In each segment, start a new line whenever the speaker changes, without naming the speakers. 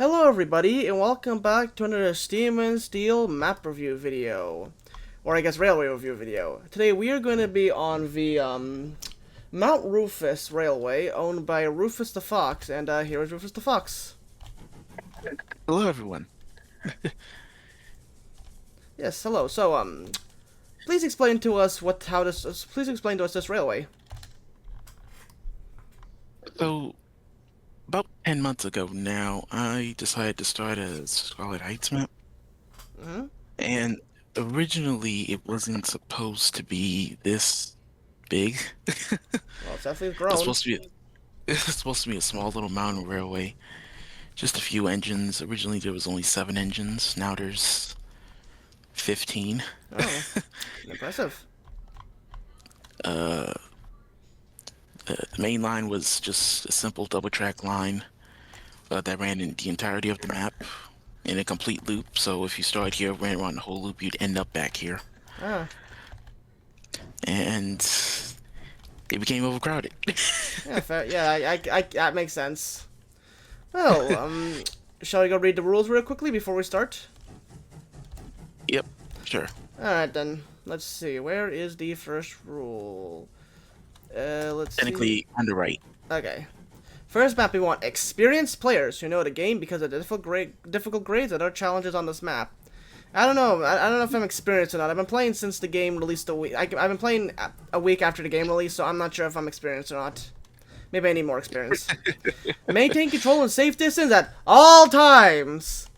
Hello everybody, and welcome back to another Steam and Steel map review video. Or I guess railway review video. Today we are going to be on the Mount Rufus Railway, owned by Rufus the Fox, and here is Rufus the Fox.
Hello, everyone.
Yes, hello. So, please explain to us please explain to us this railway.
So, about 10 months ago now, I decided to start a Scarlet Heights map.
Mm-hmm.
And originally, it wasn't supposed to be this big.
Well, it's definitely
It's
grown.
supposed to be it's supposed to be a small little mountain railway, just a few engines. Originally, there was only 7 engines. Now there's 15.
Oh, impressive.
Uh, the main line was just a simple double track line that ran in the entirety of the map in a complete loop. So if you started here, ran around the whole loop, you'd end up back here.
Ah,
And it became overcrowded.
yeah, fair. Yeah, that makes sense. Well, shall we go read the rules real quickly before we start?
Yep, sure.
Alright then, let's see, where is the first rule? Let's see.
Technically on the right.
Okay. First map, we want experienced players who know the game because of the difficult grades and other challenges on this map. I don't know. I don't know if I'm experienced or not. I've been playing since the game released a week. I've been playing a week after the game release, so I'm not sure if I'm experienced or not. Maybe I need more experience. Maintain control and safe distance at all times.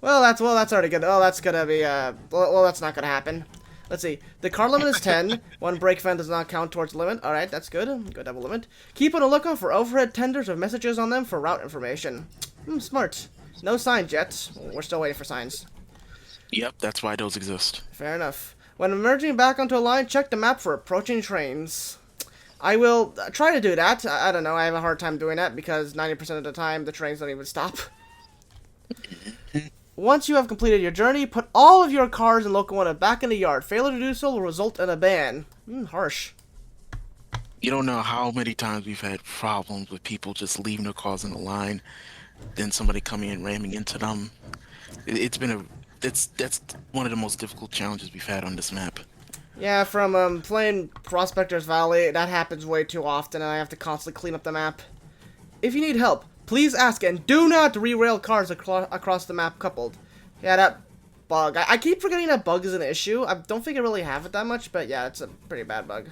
Well, that's already good. Oh, that's gonna be well, that's not gonna happen. Let's see. The car limit is 10. One brake fan does not count towards the limit. All right, that's good. Good double limit. Keep on the lookout for overhead tenders with messages on them for route information. Smart. No signs yet. We're still waiting for signs.
Yep, that's why those exist.
Fair enough. When emerging back onto a line, check the map for approaching trains. I will try to do that. I don't know. I have a hard time doing that because 90% of the time the trains don't even stop. Once you have completed your journey, put all of your cars and locomotive back in the yard. Failure to do so will result in a ban. Harsh.
You don't know how many times we've had problems with people just leaving their cars in the line, then somebody coming in ramming into them. It's been that's one of the most difficult challenges we've had on this map.
Yeah, from playing Prospector's Valley, that happens way too often, and I have to constantly clean up the map. If you need help, please ask, and do not re-rail cars across the map coupled. Yeah, that bug. I keep forgetting that bug is an issue. I don't think I really have it that much, but yeah, it's a pretty bad bug.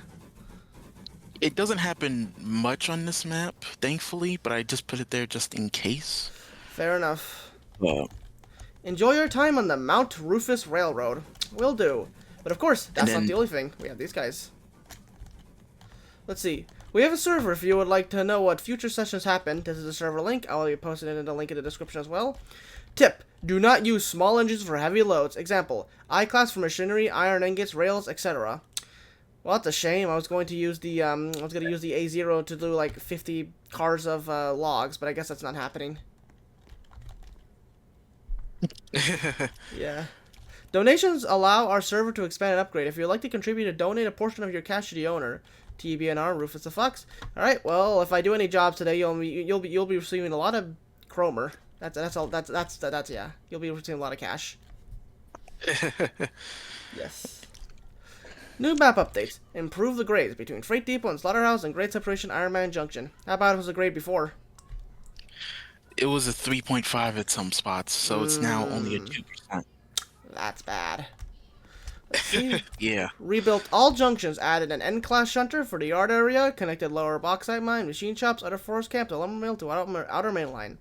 It doesn't happen much on this map, thankfully, but I just put it there just in case.
Fair enough.
Uh,
Enjoy your time on the Mount Rufus Railroad. Will do. But of course, that's not the only thing. We have these guys. Let's see. We have a server if you would like to know what future sessions happen. This is a server link. I'll be posting it in the link in the description as well. Tip: do not use small engines for heavy loads. Example: I-class for machinery, iron ingots, rails, etc. Well, that's a shame. I was going to use the A0 to do like 50 cars of logs, but I guess that's not happening. Yeah. Donations allow our server to expand and upgrade. If you'd like to contribute, donate a portion of your cash to the owner. TBNR, Rufus the Fox. All right. Well, if I do any jobs today, you'll be receiving a lot of chromer. That's all. That's yeah. You'll be receiving a lot of cash. Yes. New map updates. Improve the grades between Freight Depot and Slaughterhouse and grade separation Iron Man Junction. How bad was the grade before?
It was a 3.5 at some spots, so it's now only a 2%.
That's bad. Let's see.
Yeah.
Rebuilt all junctions, added an N-class shunter for the yard area, connected lower bauxite mine, machine shops, other forest camps, a lumber mill to outer main line.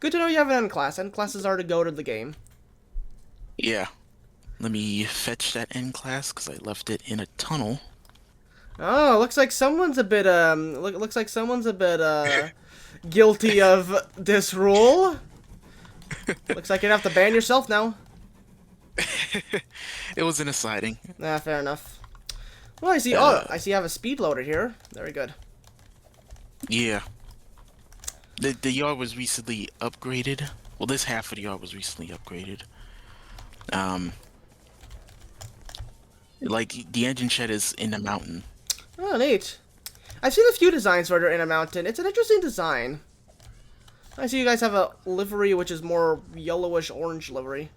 Good to know you have an N-class. N-classes are the goat of the game.
Yeah. Let me fetch that N class because I left it in a tunnel.
Oh, looks like someone's a bit guilty of this rule. Looks like you'd have to ban yourself now.
It was in a siding.
Nah, fair enough. Well, I see. Oh, I see. You have a speed loader here. Very good.
Yeah. The yard was recently upgraded. Well, this half of the yard was recently upgraded. Like the engine shed is in the mountain.
Oh, neat. I've seen a few designs where they're in a mountain. It's an interesting design. I see you guys have a livery which is more yellowish orange livery.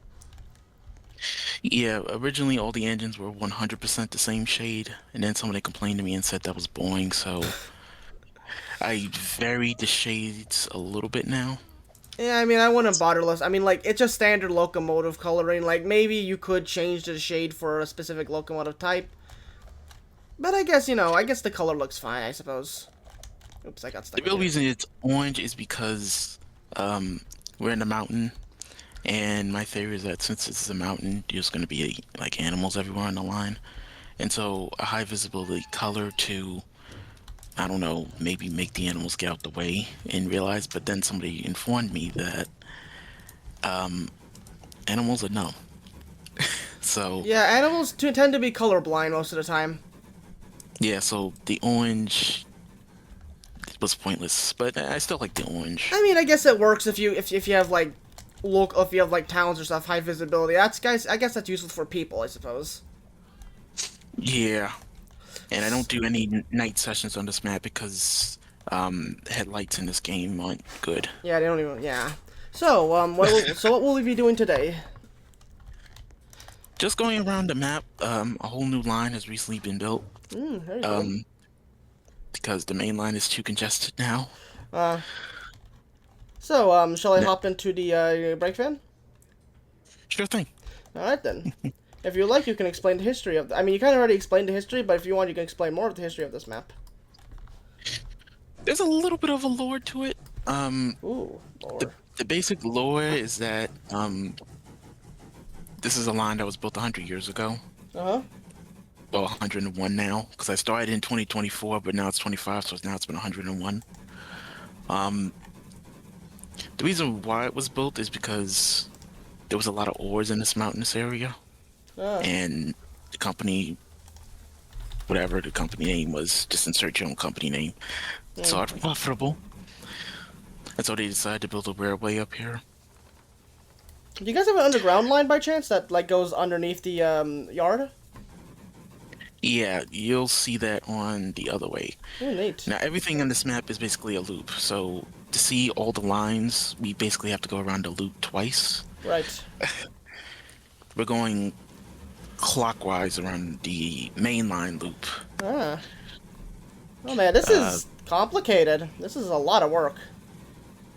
Yeah, originally all the engines were 100% the same shade, and then somebody complained to me and said that was boring, so I varied the shades a little bit now.
Yeah, I mean, I wouldn't bother less. I mean, like, it's just standard locomotive coloring. Like, maybe you could change the shade for a specific locomotive type. But I guess, I guess the color looks fine, I suppose. Oops, I got
The
stuck in
real
here.
reason it's orange is because um, we're in the mountain, and my theory is that since it's a mountain, there's going to be like animals everywhere on the line, and so a high visibility color to, I don't know, maybe make the animals get out the way and realize. But then somebody informed me that animals are numb, so
Yeah, animals tend to be colorblind most of the time.
yeah, so the orange was pointless, but I still like the orange.
I mean, I guess it works if you have like if you have like towns or stuff, high visibility. That's guys. I guess that's useful for people, I suppose.
Yeah, and I don't do any night sessions on this map because headlights in this game aren't good.
Yeah, they don't even. Yeah. So what will we be doing today?
Just going around the map, a whole new line has recently been built
There you go.
um, because the main line is too congested now.
Uh, so shall I
Ne-
hop into the brake van?
Sure thing.
All right then. If you like, you can explain the history of. I mean, you kind of already explained the history, but if you want, you can explain more of the history of this map.
There's a little bit of a lore to it.
Ooh,
The
lore.
the basic lore is that this is a line that was built 100 years ago.
Uh huh.
Well, 101 now, because I started in 2024, but now it's 25, so now it's been 101. The reason why it was built is because there was a lot of ores in this mountainous area,
Ah.
and the company, whatever the company name was, just insert your own company name, saw it profitable, and so they decided to build a railway up here.
Do you guys have an underground line by chance that like goes underneath the yard?
Yeah, you'll see that on the other way.
Oh, neat.
Now, everything on this map is basically a loop, so to see all the lines, we basically have to go around the loop twice.
Right.
We're going clockwise around the main line loop.
Ah. Oh man, this
Uh,
is complicated. This is a lot of work.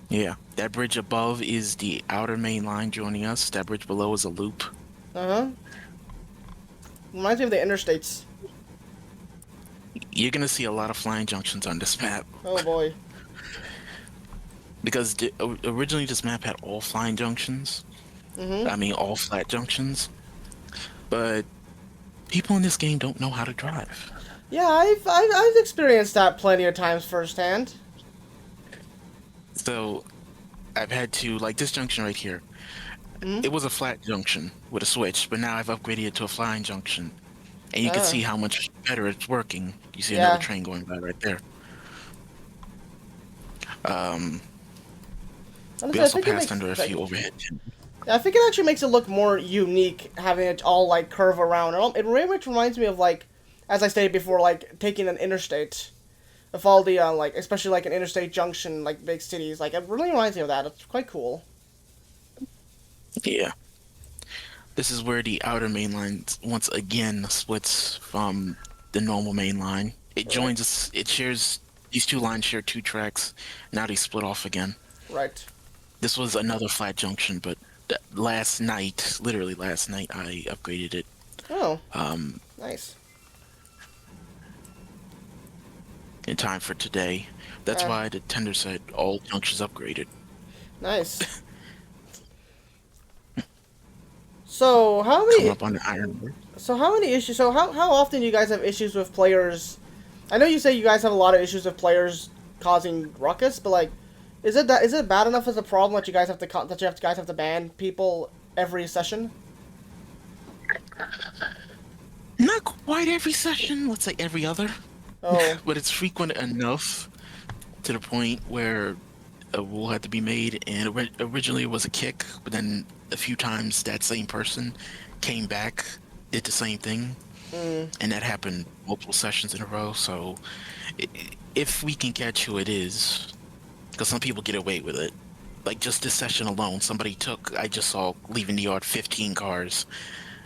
yeah, that bridge above is the outer main line joining us. That bridge below is a loop.
Uh huh. Reminds me of the interstates.
You're gonna see a lot of flying junctions on this map
Oh boy.
because originally this map had all flying junctions.
Mhm.
I mean, all flat junctions. But people in this game don't know how to drive.
Yeah, I've experienced that plenty of times firsthand.
So I've had to, like this junction right here.
Mhm.
It was a flat junction with a switch, but now I've upgraded it to a flying junction. And you can
Ah.
see how much better it's working. You see
Yeah.
another train going by right there. We
Honestly, I
also
think it
passed
makes.
under a few overhead.
I think it actually makes it look more unique having it all like curve around. It very much reminds me of like, as I stated before, like taking an interstate, of all the like, especially like an interstate junction, like big cities. Like it really reminds me of that. It's quite cool.
Yeah. This is where the outer main line once again splits from the normal main line. It joins us. It shares. These two lines share two tracks. Now they split off again.
Right.
This was another flat junction, but last night, literally last night, I upgraded it.
Oh,
Um,
nice.
in time for today. That's
Ah.
why the tender said all junctions upgraded.
Nice. So how
Come
many?
up on the iron.
So how many issues? So how often do you guys have issues with players? I know you say you guys have a lot of issues with players causing ruckus, but like, is it bad enough as a problem that you guys have to guys have to ban people every session?
Not quite every session. Let's say every other.
Oh,
But it's frequent enough to the point where a rule had to be made, and originally it was a kick, but then a few times that same person came back, did the same thing, and that happened multiple sessions in a row. So if we can catch who it is, because some people get away with it, like just this session alone, somebody took. I just saw leaving the yard 15 cars.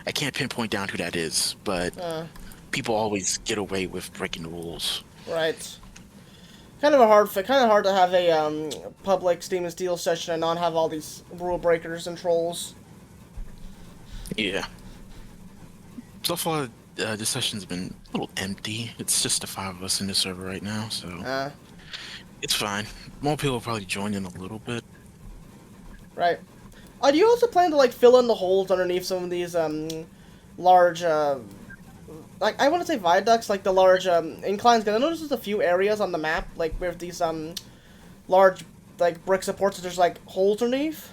I can't pinpoint down who that is, but
Uh,
people always get away with breaking the rules.
right. Kind of hard to have a public Steam and Steel session and not have all these rule breakers and trolls.
Yeah. So far, this session's been a little empty. It's just the five of us in the server right now, so
Uh,
it's fine. More people will probably join in a little bit.
right. Do you also plan to like fill in the holes underneath some of these large like I want to say viaducts, like the large inclines? Because I noticed there's a few areas on the map like where these large like brick supports. There's like holes underneath.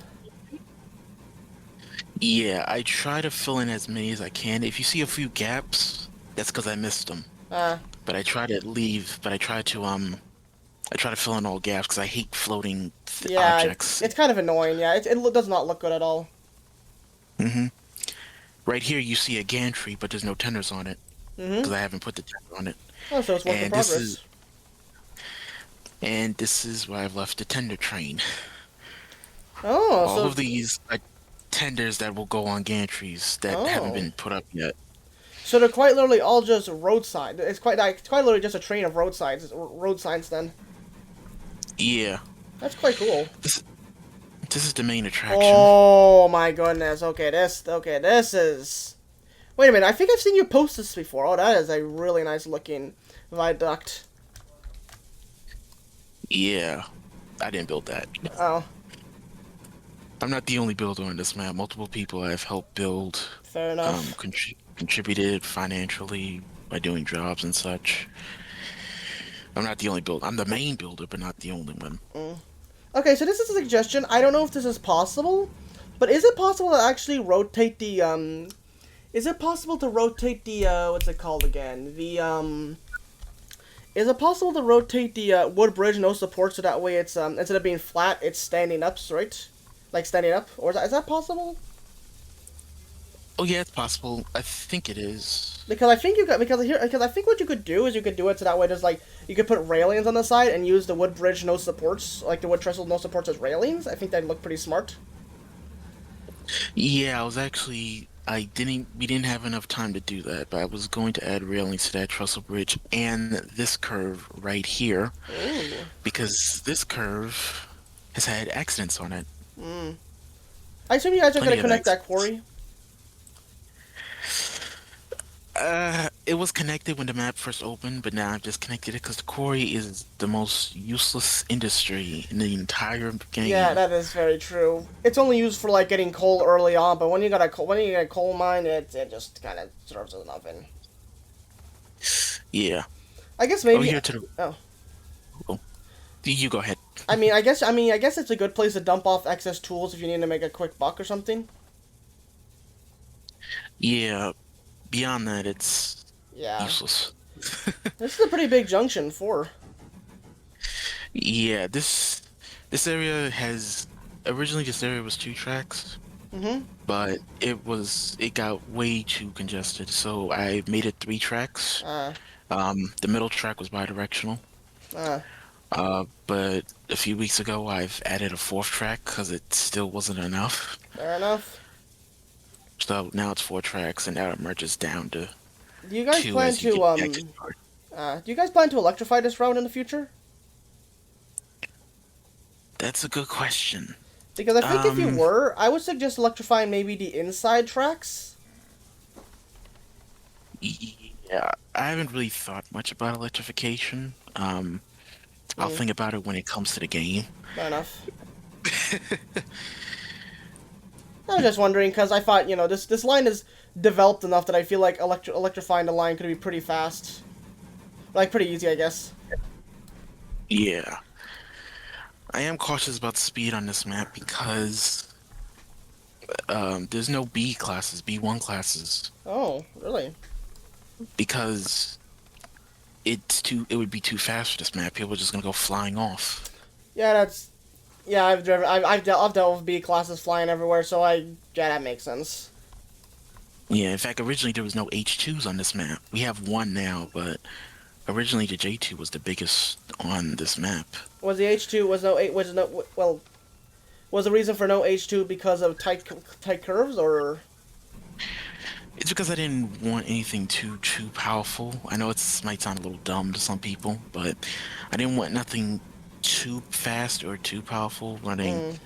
Yeah, I try to fill in as many as I can. If you see a few gaps, that's because I missed them.
Uh,
But I try to leave. But I try to fill in all gaps because I hate floating
yeah,
objects.
it's kind of annoying. Yeah, it does not look good at all.
Hmm. Right here, you see a gantry, but there's no tenders on it
Mm-hmm.
because I haven't put the tender on it.
Oh, so it's work in
And this
progress.
is and this is where I've left the tender train.
Oh,
All
so
of these are tenders that will go on gantries that haven't
oh,
been put up yet.
so they're quite literally all just roadside. It's quite literally just a train of road signs. Then
Yeah,
that's quite cool.
this this is the main attraction.
Oh my goodness. Okay, this is. Wait a minute. I think I've seen you post this before. Oh, that is a really nice looking viaduct.
Yeah, I didn't build that.
Oh,
I'm not the only builder on this map. Multiple people I've helped build,
fair enough.
contributed financially by doing jobs and such. I'm not the only builder. I'm the main builder, but not the only one.
Okay, so this is a suggestion. I don't know if this is possible, but is it possible to actually rotate the Is it possible to rotate the what's it called again? Is it possible to rotate the wood bridge no support so that way it's instead of being flat, it's standing up, right? Like standing up, or is that possible?
Oh yeah, it's possible. I think it is.
Because I think because I think what you could do is you could do it so that way there's like you could put railings on the side and use the wood bridge no supports, like the wood trestle no supports as railings. I think that'd look pretty smart.
Yeah, we didn't have enough time to do that, but I was going to add railings to that trestle bridge and this curve right here
Ooh.
because this curve has had accidents on it.
I assume you guys are
Plenty
gonna
of
connect that
accidents.
quarry.
It was connected when the map first opened, but now I've disconnected it because the quarry is the most useless industry in the entire
Yeah,
game.
that is very true. It's only used for like getting coal early on, but when you get a coal mine, it just kind of serves as nothing.
Yeah.
I guess
Oh,
maybe.
here to the.
Oh,
Oh, you go ahead.
I guess it's a good place to dump off excess tools if you need to make a quick buck or something.
Yeah. Beyond that, it's
Yeah,
useless.
this is a pretty big junction for.
Yeah, this area has originally this area was two tracks,
Mm-hmm.
but it got way too congested, so I made it three tracks.
Uh,
The middle track was bidirectional.
uh,
But a few weeks ago I've added a fourth track because it still wasn't enough.
fair enough.
So now it's four tracks, and now it merges down to
Do you guys
two
plan
as you
to
get back to the yard.
do you guys plan to electrify this road in the future?
That's a good question.
Because I think if you
Um,
were, I would suggest electrifying maybe the inside tracks.
yeah, I haven't really thought much about electrification. I'll
Mm,
think about it when it comes to the game.
fair enough. I was just wondering because I thought this line is developed enough that I feel like electrifying the line could be pretty fast, like pretty easy, I guess.
Yeah, I am cautious about speed on this map because there's no B classes, B1 classes,
Oh, really?
because it would be too fast for this map. People are just gonna go flying off.
Yeah, I've dealt with B classes flying everywhere, so yeah, that makes sense.
Yeah, in fact, originally there was no H2s on this map. We have one now, but originally the J2 was the biggest on this map.
Was the H2 was no eight was no well Was the reason for no H2 because of tight curves, or?
It's because I didn't want anything too powerful. I know it might sound a little dumb to some people, but I didn't want nothing too fast or too powerful running
Mm.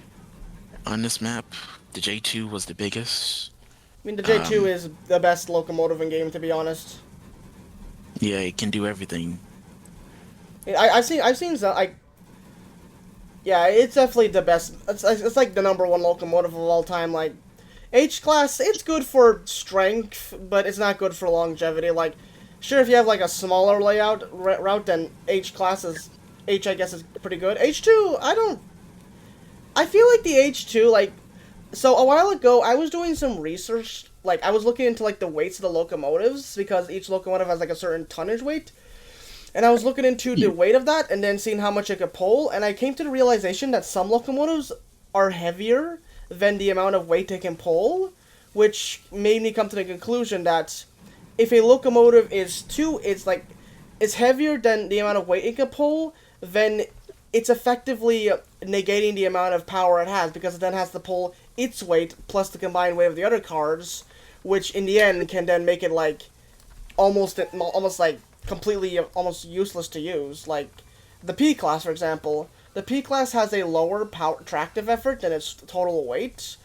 on this map. The J2 was the biggest.
I mean, the J2
Um,
is the best locomotive in game, to be honest.
yeah, it can do everything.
I've seen some, yeah, it's definitely the best. It's like the number one locomotive of all time. Like, H class, it's good for strength, but it's not good for longevity. Like, sure, if you have like a smaller layout route, then H, I guess, is pretty good. H2, I feel like the H2, like, so a while ago, I was doing some research. Like, I was looking into like the weights of the locomotives because each locomotive has like a certain tonnage weight. And I was looking into the weight of that and then seeing how much it could pull, and I came to the realization that some locomotives are heavier than the amount of weight they can pull, which made me come to the conclusion that if a locomotive is heavier than the amount of weight it can pull, then it's effectively negating the amount of power it has, because it then has to pull its weight plus the combined weight of the other cars, which in the end can then make it like almost like completely almost useless to use. Like the P class, for example. The P class has a lower power tractive effort than its total weight,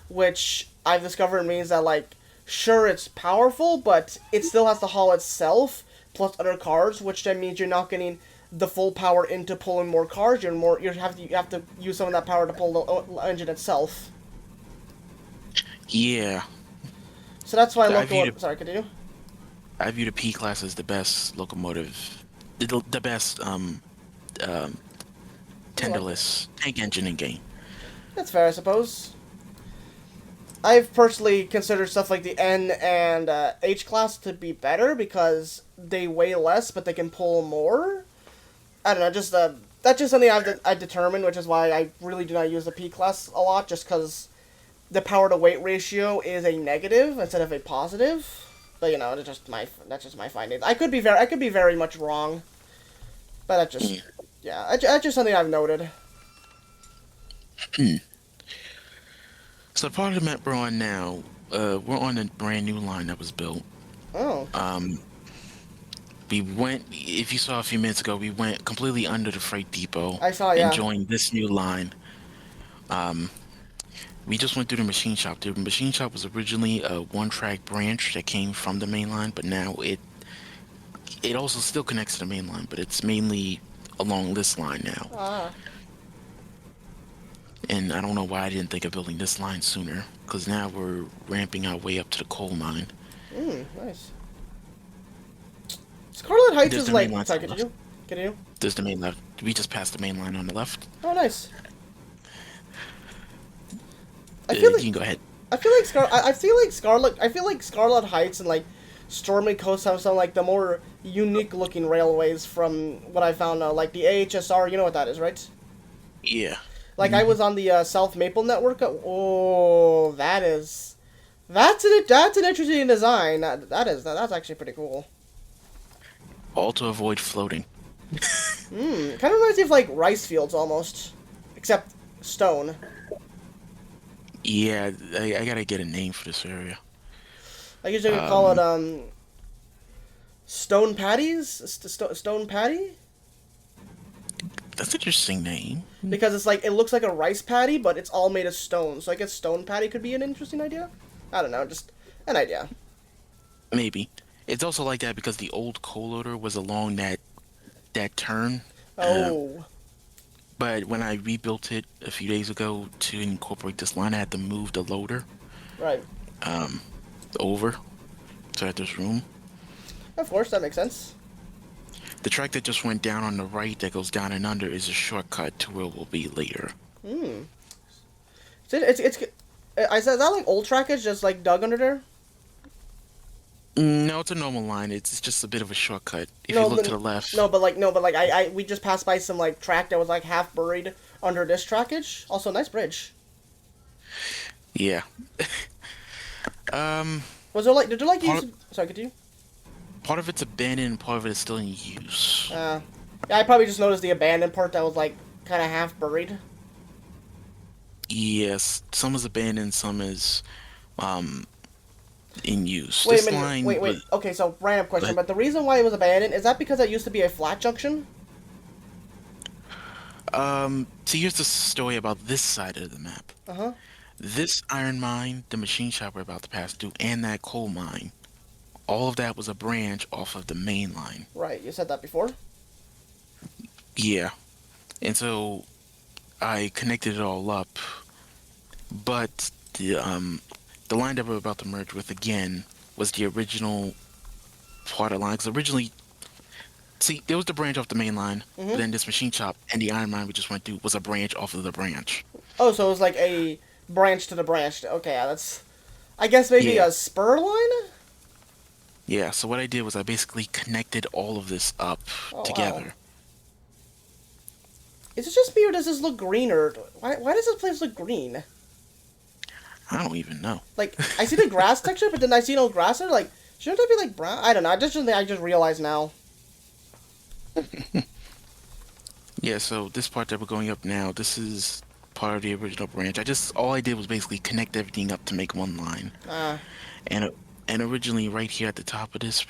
which I've discovered means that, like, sure, it's powerful, but it still has to haul itself plus other cars, which then means you're not getting the full power into pulling more cars. You have to use some of that power to pull the engine itself.
Yeah,
So that's why
I view
locomotive. Sorry, continue.
I view the P class as the best locomotive, the best um, tenderless tank engine in game.
That's fair, I suppose. I've personally considered stuff like the N and H class to be better because they weigh less, but they can pull more. I don't know, just that's just something I determined, which is why I really do not use the P class a lot, just because the power to weight ratio is a negative instead of a positive. But you know, that's just my findings. I could be very much wrong, but that's just that's just something I've noted.
So part of the map we're on now, we're on a brand new line that was built.
Oh,
We went, if you saw a few minutes ago, we went completely under the freight depot
I saw,
and
yeah.
joined this new line. We just went through the machine shop. The machine shop was originally a one-track branch that came from the main line, but now it also still connects to the main line, but it's mainly along this line now.
Ah,
And I don't know why I didn't think of building this line sooner, because now we're ramping our way up to the coal mine.
nice. Scarlet Heights
There's
is
the main
like.
line to
Sorry,
the
continue.
left.
Continue.
There's the main line. We just passed the main line on the left.
Oh, nice. I feel
You
like
can go ahead.
I feel like Scarlet Heights and like Stormy Coast have some like the more unique looking railways from what I found. Like the AHSR, you know what that is, right?
Yeah.
Like I was on the South Maple network. Oh, that's an interesting design. That's actually pretty cool.
All to avoid floating.
Kind of reminds me of like rice fields almost, except stone.
Yeah, I gotta get a name for this area.
I guess you could call it stone patties. Stone patty.
That's an interesting name.
Because it's like, it looks like a rice patty, but it's all made of stone. So I guess stone patty could be an interesting idea. I don't know, just an idea.
Maybe. It's also like that because the old coal loader was along that turn.
Oh,
But when I rebuilt it a few days ago to incorporate this line, I had to move the loader
right.
over to this room.
Of course, that makes sense.
The track that just went down on the right that goes down and under is a shortcut to where we'll be later.
Is that like old trackage just like dug under there?
No, it's a normal line. It's just a bit of a shortcut. If
No,
you look
but-
to the left.
No, but like we just passed by some like track that was like half buried under this trackage. Also, nice bridge.
Yeah.
Was there like, did you like
Part-
use? Sorry, could you?
Part of it's abandoned, part of it is still in use.
Yeah, I probably just noticed the abandoned part that was like kind of half buried.
Yes, some is abandoned, some is um in use.
Wait a
This
minute.
line
Wait,
was
wait. Okay, so random question,
but
but the reason why it was abandoned is that because it used to be a flat junction?
see here's the story about this side of the map.
Uh huh.
This iron mine, the machine shop we're about to pass through, and that coal mine, all of that was a branch off of the main line.
Right. You said that before.
Yeah. And so I connected it all up, but the line that we're about to merge with again was the original part of the line. 'Cause originally, see, there was the branch off the main line, but
Mhm.
then this machine shop and the iron mine we just went through was a branch off of the branch.
Oh, so it was like a branch to the branch. Okay, yeah, that's. I guess maybe
Yeah,
a spur line.
yeah. So what I did was I basically connected all of this up
Oh wow.
together.
Is it just me or does this look greener? Why does this place look green?
I don't even know.
Like I see the grass texture, but then I see no grass there. Like shouldn't that be like brown? I don't know. I just realized now.
Yeah, so this part that we're going up now, this is part of the original branch. All I did was basically connect everything up to make one line.
Ah.
And and originally right here at the top of this,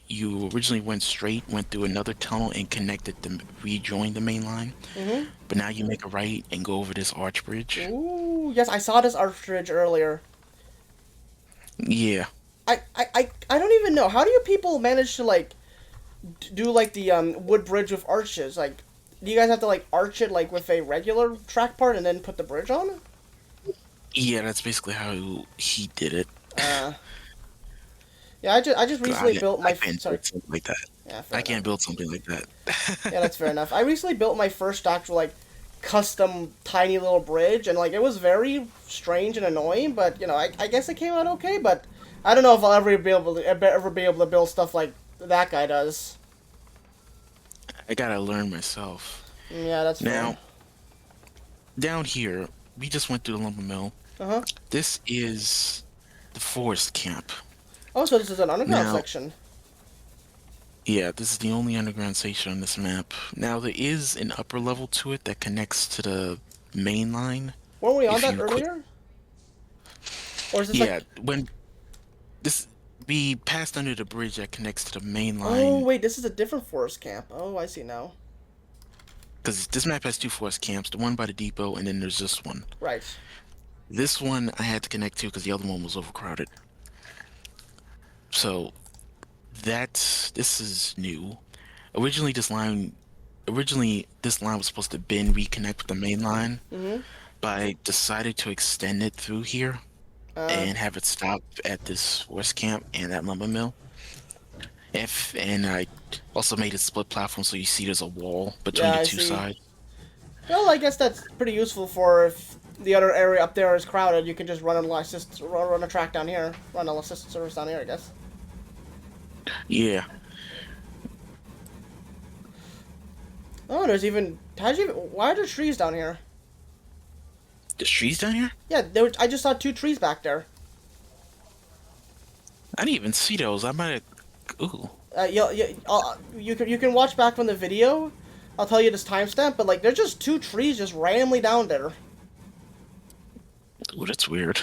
you originally went straight, went through another tunnel and connected the rejoined the main line.
Mhm.
But now you make a right and go over this arch bridge.
Ooh, yes, I saw this archridge earlier.
Yeah.
I don't even know. How do you people manage to like do like the wood bridge with arches? Like, do you guys have to like arch it like with a regular track part and then put the bridge on?
Yeah, that's basically how he did it.
Uh, yeah, I just
'Cause
recently built
I
my
can't
sorry.
build something like that.
Yeah, fair
I
enough.
can't build something like
Yeah,
that.
that's fair enough. I recently built my first actual like custom tiny little bridge, and like it was very strange and annoying, but I guess it came out okay. But I don't know if I'll ever be able to build stuff like that guy does.
I gotta learn myself.
Yeah, that's fair.
Now, down here, we just went through the lumber mill.
Uh huh.
This is the forest camp.
Oh, so this is an underground
Now,
section.
yeah, this is the only underground station on this map. Now, there is an upper level to it that connects to the main line.
Weren't we on
If
that
you click,
earlier? Or is this
yeah,
like?
when this we passed under the bridge that connects to the main
Oh
line,
wait, this is a different forest camp. Oh, I see now.
because this map has two forest camps, the one by the depot, and then there's this one.
Right.
This one I had to connect to because the other one was overcrowded. So this is new. Originally, this line was supposed to been reconnect with the main line,
Mhm.
but I decided to extend it through here
Uh.
and have it stop at this West Camp and that lumber mill. And I also made it split platform so you see there's a wall between
Yeah,
the
I
two
see.
sides.
Well, I guess that's pretty useful for if the other area up there is crowded, you can just run a track down here, run a assist service down here, I guess.
Yeah,
Oh, there's even. Why are there trees down here?
there's trees down here.
Yeah, I just saw two trees back there.
I didn't even see those. I might have. Ooh,
You can watch back from the video. I'll tell you this timestamp, but like there's just two trees just randomly down there.
ooh, that's weird.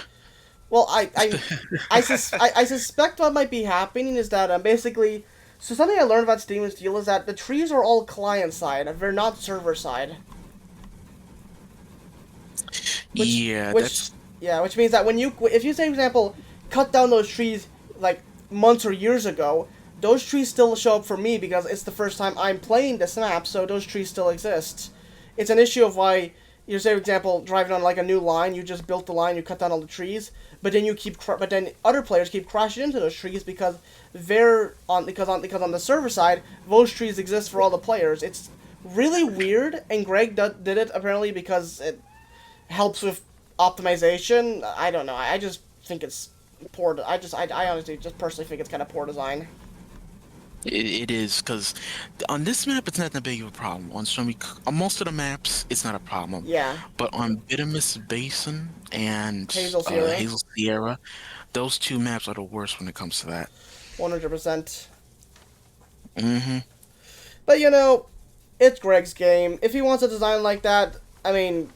Well, I suspect what might be happening is that basically, so something I learned about Steven's deal is that the trees are all client side, they're not server side. Which
Yeah,
which
that's
yeah, which means that if you say for example cut down those trees like months or years ago, those trees still show up for me because it's the first time I'm playing this map, so those trees still exist. It's an issue of why you say for example driving on like a new line, you just built the line, you cut down all the trees, but then but then other players keep crashing into those trees because on the server side those trees exist for all the players. It's really weird, and Greg did it apparently because it helps with optimization. I don't know. I just think it's poor. I honestly just personally think it's kind of poor design.
it is because on this map it's not that big of a problem. On most of the maps it's not a problem,
Yeah,
but on Bituminous Basin and
Hazel Sierra,
Hazel Sierra, those two maps are the worst when it comes to that.
100%.
Hmm.
But it's Greg's game. If he wants a design like that, I mean,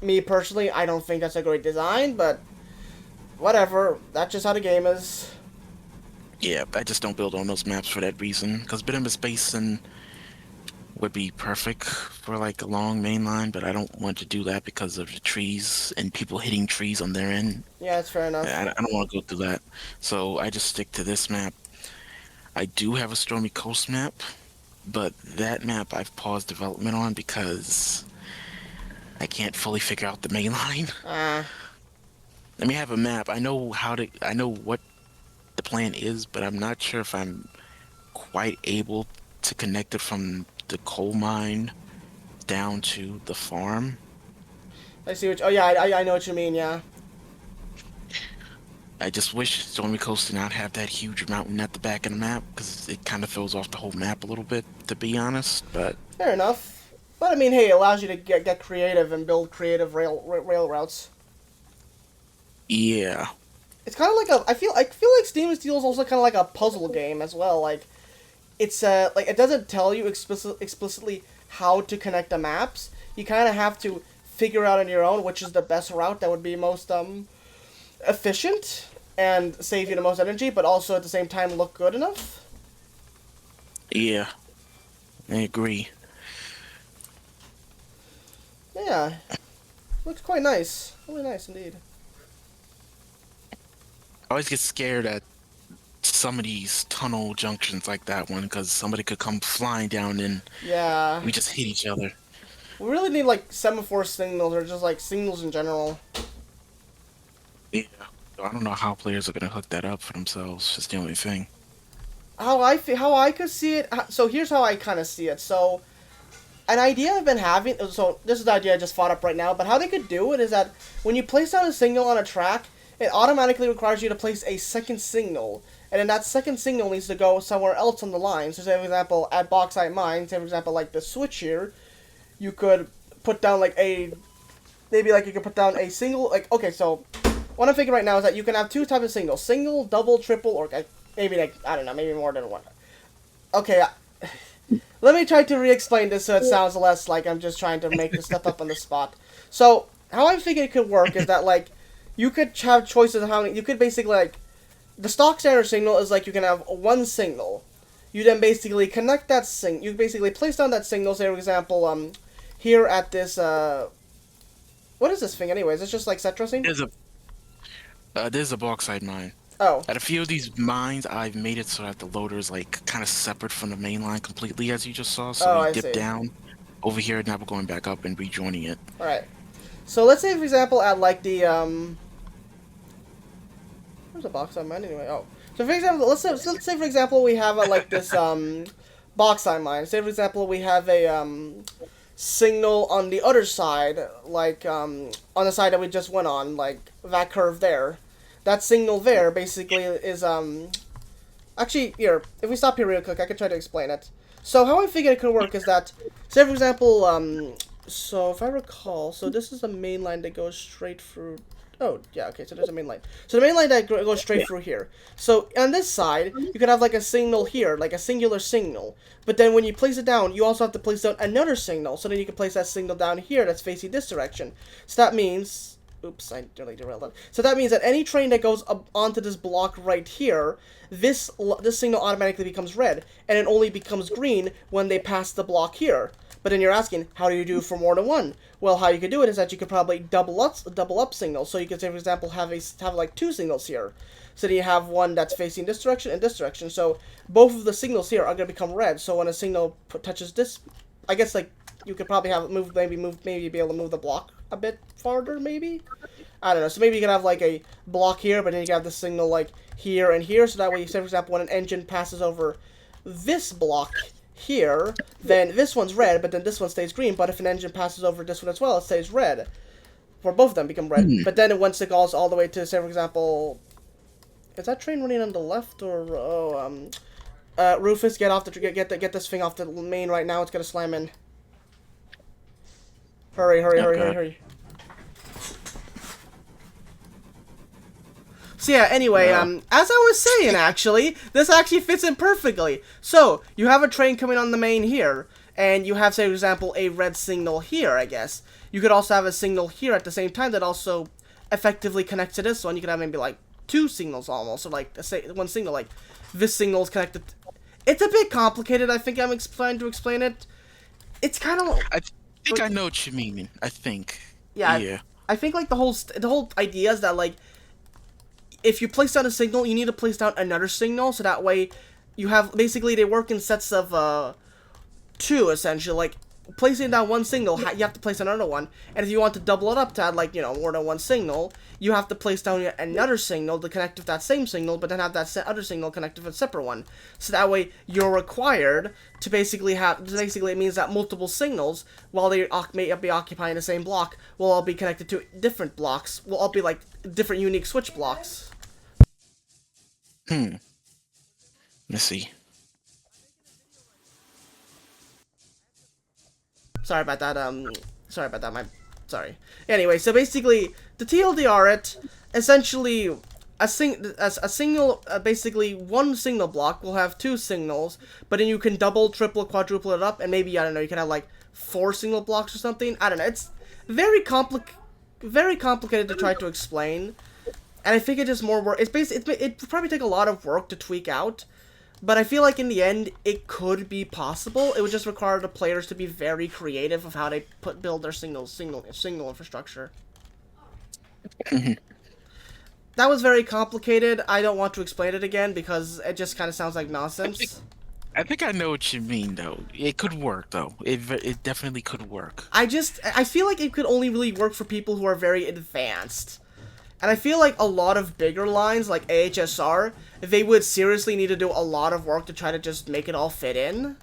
Me personally, I don't think that's a great design, but whatever. That's just how the game is.
Yeah, I just don't build on those maps for that reason. Because Bituminous Basin would be perfect for like a long main line, but I don't want to do that because of the trees and people hitting trees on their end.
Yeah, it's fair enough.
I don't want to go through that. So I just stick to this map. I do have a Stormy Coast map, but that map I've paused development on because I can't fully figure out the main line. Let me have a map. I know what the plan is, but I'm not sure if I'm quite able to connect it from the coal mine down to the farm.
I see what. Oh yeah, I know what you mean. Yeah.
I just wish Stormy Coast did not have that huge mountain at the back of the map because it kind of throws off the whole map a little bit, to be honest. But
fair enough. But I mean, hey, it allows you to get creative and build creative rail routes.
yeah,
It's kind of like a. I feel like Steam and Steel is also kind of like a puzzle game as well. Like, it's like it doesn't tell you explicitly how to connect the maps. You kind of have to figure out on your own which is the best route that would be most efficient and save you the most energy, but also at the same time look good enough.
yeah, I agree.
Yeah, looks quite nice. Really nice indeed.
I always get scared at some of these tunnel junctions like that one because somebody could come flying down and
Yeah,
we just hit each other.
we really need like semaphore signals or just like signals in general.
Yeah, so I don't know how players are gonna hook that up for themselves. That's the only thing.
How I could see it. So here's how I kind of see it. So an idea I've been having. So this is the idea I just thought up right now. But how they could do it is that when you place down a signal on a track, it automatically requires you to place a second signal, and then that second signal needs to go somewhere else on the line. So say for example at Bauxite Mine, say for example like the switch here, you could put down like a maybe like you could put down a single like okay so. What I'm thinking right now is that you can have two types of signals: single, double, triple, or maybe like I don't know, maybe more than one. Okay, let me try to re-explain this so it sounds less like I'm just trying to make this stuff up on the spot. So how I'm thinking it could work is that like you could have choices of how many. You could basically like the stock standard signal is like you can have one signal. You then basically connect that You basically place down that signal. Say for example, here at this what is this thing anyways? It's just like set dressing.
There's a bauxite mine.
Oh.
At a few of these mines, I've made it so that the loader is like kind of separate from the main line completely, as you just saw. So we dip down over here, now we're going back up and rejoining it.
All right. So let's say, for example, at like the where's the bauxite mine anyway? Oh, so for example, let's say for example we have like this bauxite mine. Say for example we have a signal on the other side, like on the side that we just went on, like that curve there. That signal there basically is actually here. If we stop here real quick, I can try to explain it. So how I figured it could work is that, say for example, so if I recall, so this is a main line that goes straight through. Oh, yeah, okay, so there's a main line. So the main line that goes straight through here. So on this side, you could have like a signal here, like a singular signal. But then when you place it down, you also have to place down another signal. So then you can place that signal down here that's facing this direction. So that means... Oops, I nearly derailed that. So that means that any train that goes up onto this block right here, this signal automatically becomes red. And it only becomes green when they pass the block here. But then you're asking, how do you do for more than one? Well, how you could do it is that you could probably double up signals. So you could say, for example, have like two signals here. So then you have one that's facing this direction and this direction. So both of the signals here are going to become red. So when a signal touches this, I guess like you could probably have it maybe be able to move the block a bit farther, maybe. I don't know. So maybe you can have like a block here, but then you can have the signal like here and here. So that way, say for example, when an engine passes over this block here, then this one's red, but then this one stays green. But if an engine passes over this one as well, it stays red. For both of them become red. But then once it goes all the way to, say for example, is that train running on the left or Rufus, get get this thing off the main right now. It's gonna slam in. Hurry. So yeah, anyway, as I was saying, actually, this actually fits in perfectly. So, you have a train coming on the main here, and you have, say, for example, a red signal here, I guess. you could also have a signal here at the same time that also effectively connects to this one. You could have maybe like two signals almost, or like say one signal, like this signal is connected. It's a bit complicated. I think I'm trying to explain it. It's kind of.
I think I know what you mean. I think.
Yeah.
Yeah.
I think like the whole idea is that like if you place down a signal, you need to place down another signal, so that way you have basically they work in sets of two essentially. Like placing down one signal, you have to place another one, and if you want to double it up to add like more than one signal, you have to place down yet another signal to connect with that same signal, but then have that other signal connect with a separate one. So that way you're required to basically it means that multiple signals, while they may be occupying the same block, will all be connected to different blocks. Will all be like different unique switch blocks.
Let's see.
Sorry about that. Sorry. Anyway, so basically, the TLDR it essentially a single basically one signal block will have two signals, but then you can double, triple, quadruple it up, and maybe I don't know, you can have like 4 signal blocks or something. I don't know. It's very complicated to try to explain, and I think it's just more work. It probably take a lot of work to tweak out. But I feel like in the end, it could be possible. It would just require the players to be very creative of how they build their signal infrastructure. That was very complicated. I don't want to explain it again because it just kind of sounds like nonsense.
I think I know what you mean, though. It could work, though. It definitely could work.
I feel like it could only really work for people who are very advanced. And I feel like a lot of bigger lines, like AHSR, they would seriously need to do a lot of work to try to just make it all fit in.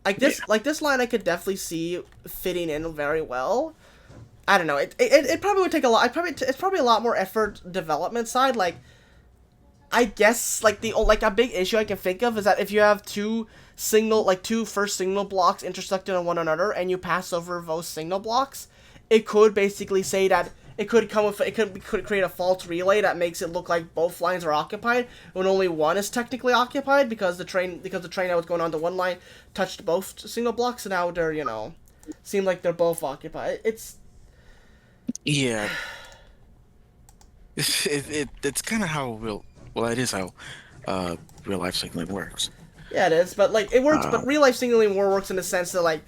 Like this line I could definitely see fitting in very well. I don't know, it probably would take a lot, it's probably a lot more effort development side, like, I guess, like, a big issue I can think of is that if you have two first signal blocks intersecting on one another, and you pass over those signal blocks, it could basically say that it could create a false relay that makes it look like both lines are occupied when only one is technically occupied because the train that was going on to one line touched both signal blocks, and now they're seem like they're both occupied.
Yeah. It's kind of how it is how real life signaling works.
Yeah, it is, but like it works. But real life signaling more works in the sense that like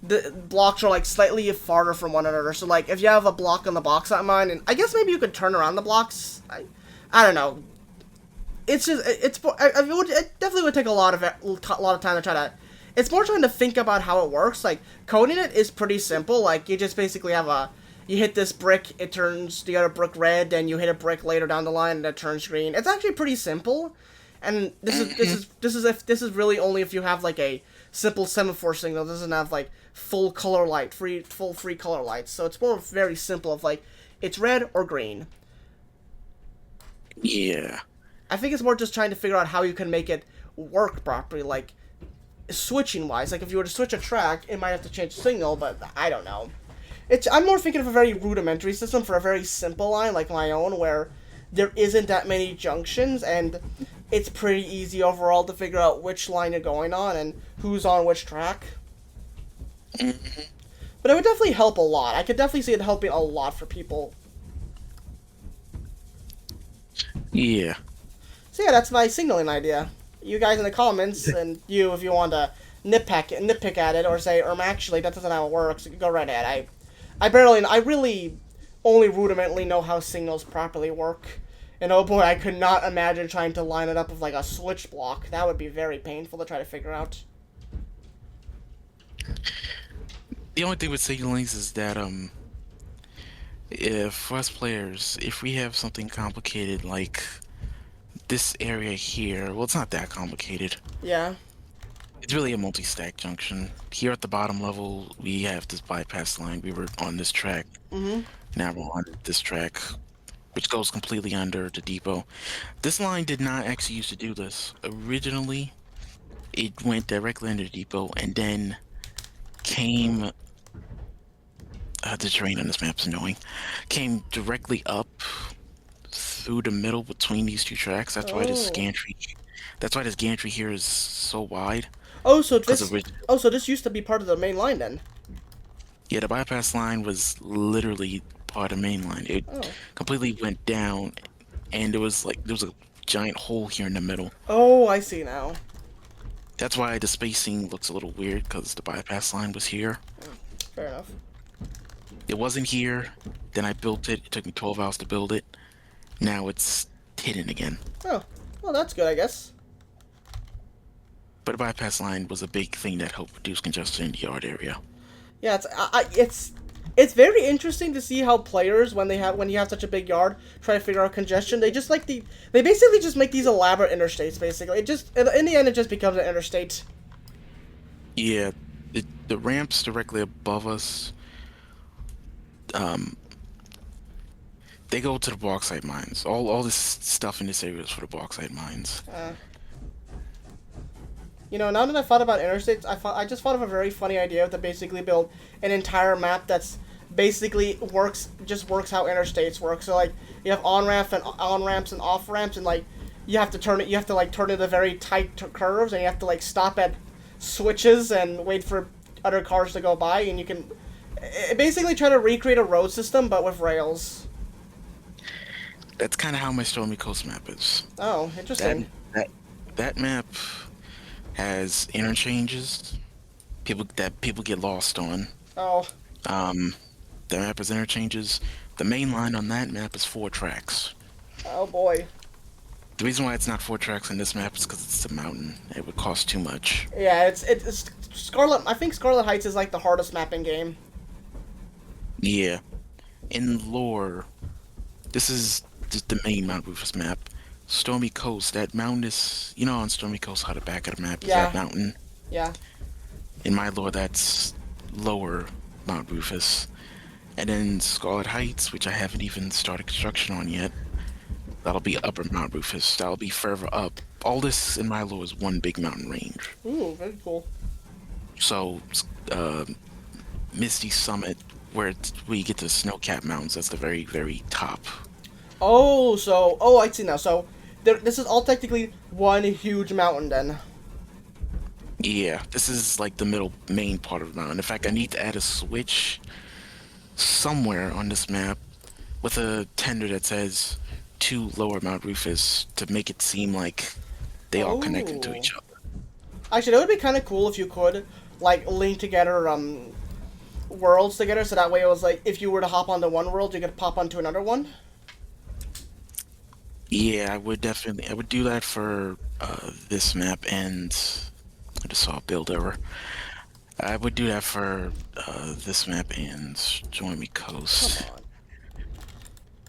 the blocks are like slightly farther from one another. So like if you have a block on the bauxite mine, and I guess maybe you could turn around the blocks. I don't know. It's just it definitely would take a lot of time to try to. It's more trying to think about how it works. Like coding it is pretty simple. Like you just basically have you hit this brick, it turns the other brick red, then you hit a brick later down the line and it turns green. It's actually pretty simple. And this is really only if you have like a simple semaphore signal that doesn't have like full free color lights. So it's more very simple of like it's red or green.
Yeah.
I think it's more just trying to figure out how you can make it work properly, like switching wise. Like if you were to switch a track, it might have to change the signal, but I don't know. I'm more thinking of a very rudimentary system for a very simple line like my own, where there isn't that many junctions and it's pretty easy overall to figure out which line you're going on and who's on which track.
Mm-hmm.
But it would definitely help a lot. I could definitely see it helping a lot for people.
Yeah.
So yeah, that's my signaling idea. You guys in the comments, and you, if you want to nitpick at it, or say, actually, that doesn't how it works, go right ahead. I really only rudimentally know how signals properly work. And oh boy, I could not imagine trying to line it up with like a switch block. That would be very painful to try to figure out.
The only thing with signalings is that if us players, if we have something complicated like this area here, well, it's not that complicated.
Yeah.
It's really a multi-stack junction. Here at the bottom level, we have this bypass line. We were on this track.
Mm-hmm.
Now we're on this track, which goes completely under the depot. This line did not actually used to do this. Originally, it went directly under the depot and then came... the terrain on this map's annoying. Came directly up through the middle between these two tracks. That's why this gantry... That's why this gantry here is so wide.
So this used to be part of the main line then?
Yeah, the bypass line was literally part of the main line. It
Oh.
completely went down, and there was a giant hole here in the middle.
Oh, I see now.
That's why the spacing looks a little weird because the bypass line was here.
Fair enough.
It wasn't here. Then I built it. It took me 12 hours to build it. Now it's hidden again.
Oh, well, that's good, I guess.
But the bypass line was a big thing that helped reduce congestion in the yard area.
Yeah, it's very interesting to see how players, when you have such a big yard, try to figure out congestion. They basically just make these elaborate interstates. Basically, in the end it just becomes an interstate.
Yeah, the ramps directly above us, um, they go to the bauxite mines. All this stuff in this area is for the bauxite mines.
Now that I thought about interstates, I just thought of a very funny idea to basically build an entire map that's basically works how interstates work. So like you have on ramps and off ramps, and like you have to turn it the very tight curves, and you have to like stop at switches and wait for other cars to go by, and you can basically try to recreate a road system but with rails.
That's kind of how my Stormy Coast map is.
Oh,
That
interesting.
that that map has interchanges, people get lost on.
Oh,
Um, the map has interchanges. The main line on that map is 4 tracks.
oh boy.
The reason why it's not 4 tracks in this map is because it's a mountain. It would cost too much.
Yeah, it's Scarlet. I think Scarlet Heights is like the hardest mapping game.
Yeah. In lore, this is just the main Mount Rufus map. Stormy Coast, that mountain is, on Stormy Coast how the back of the map is that
Yeah,
mountain.
yeah.
In my lore, that's lower Mount Rufus. And then Scarlet Heights, which I haven't even started construction on yet, that'll be upper Mount Rufus. That'll be further up. All this in my lore is one big mountain range.
Ooh, very cool.
So, uh, Misty Summit, where you get to snow-capped mountains, that's the very, very top.
Oh, I see now. So, this is all technically one huge mountain then.
Yeah, this is like the middle main part of the mountain. In fact, I need to add a switch somewhere on this map with a tender that says to lower Mount Rufus to make it seem like they all connected to
Oh.
each other.
Actually, that would be kind of cool if you could, like, link together, worlds together, so that way it was like, if you were to hop onto one world, you could pop onto another one.
Yeah, I would do that for this map, and I just saw a build error. I would do that for this map and Join Me
Come
Coast.
on.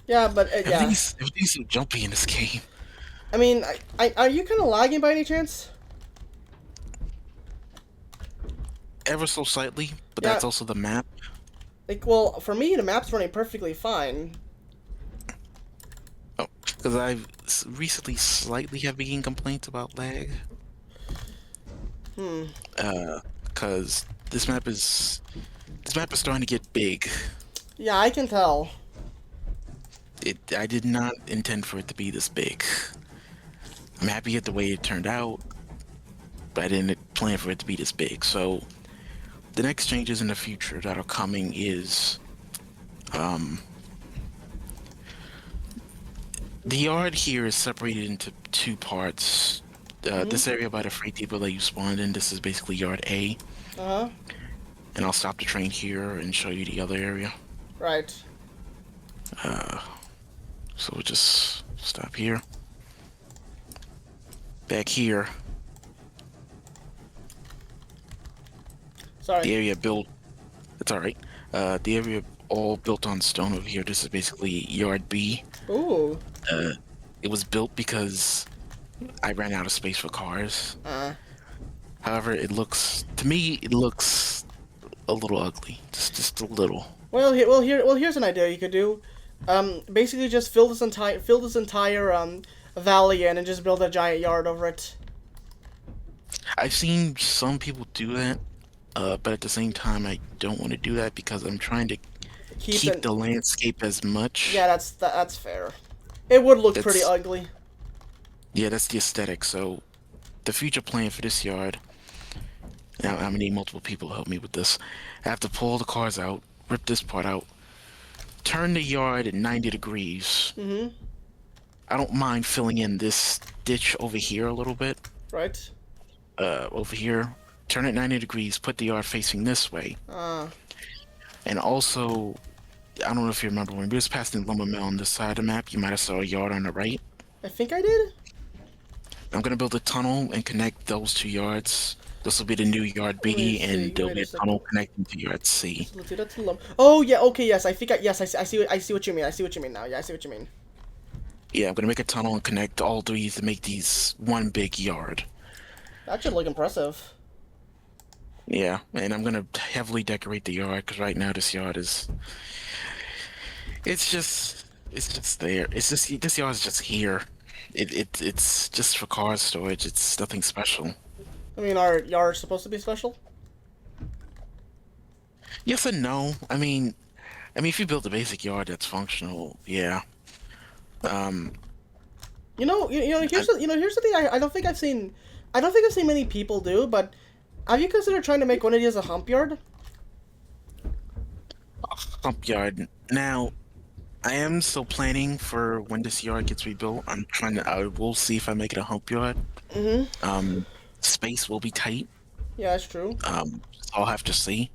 Yeah, but, yeah.
Everything's so jumpy in this game.
I mean, are you kind of lagging by any chance?
Ever so slightly, but
Yeah,
that's also the map.
like, well, for me, the map's running perfectly fine.
Oh, because I've recently slightly have been getting complaints about lag.
Hmm.
Because this map is starting to get big.
Yeah, I can tell.
I did not intend for it to be this big. I'm happy at the way it turned out, but I didn't plan for it to be this big. So the next changes in the future that are coming is the yard here is separated into 2 parts.
Mm-hmm.
This area by the freight depot that you spawned in, this is basically yard A,
Uh-huh.
and I'll stop the train here and show you the other area.
Right.
So we'll just stop here. Back here,
Sorry.
the area built. It's all right. The area all built on stone over here. This is basically yard B.
Ooh.
It was built because I ran out of space for cars. However, to me, it looks a little ugly. Just a little.
Here's an idea you could do. Basically just fill this entire valley in and just build a giant yard over it.
I've seen some people do that, but at the same time, I don't want to do that because I'm trying to keep the landscape as much.
Yeah, that's fair. It would look pretty
That's
ugly.
Yeah, that's the aesthetic. So the future plan for this yard, Now, I'm gonna need multiple people to help me with this. I have to pull the cars out, rip this part out, turn the yard at 90 degrees.
Mm-hmm.
I don't mind filling in this ditch over here a little bit.
Right.
Over here, turn it 90 degrees, put the yard facing this way.
Uh,
And also, I don't know if you remember when we was passing lumber mill on this side of the map, you might have saw a yard on the right.
I think I did.
I'm gonna build a tunnel and connect those two yards. This will be the new yard
Let me
B,
see,
and there'll
wait
be
a
a tunnel
second.
connecting to yard C.
Let's do that to lump. Oh yeah. Okay. Yes. I think. Yes. I see. I see what you mean. I see what you mean now. Yeah. I see what you mean.
Yeah, I'm gonna make a tunnel and connect all these to make these one big yard.
That should look impressive.
Yeah, and I'm gonna heavily decorate the yard because right now this yard is, it's just there. It's just this yard is just here. It's just for car storage. It's nothing special.
I mean, our yard's supposed to be special.
Yes and no. I mean, if you build a basic yard that's functional, yeah. Um, I,
Here's the thing. I don't think I've seen. I don't think I've seen many people do. But have you considered trying to make one of these a hump yard?
a hump yard. Now, I am still planning for when this yard gets rebuilt. I will see if I make it a hump yard.
Mm-hmm.
Um, Space will be tight.
Yeah, that's true.
I'll have to see.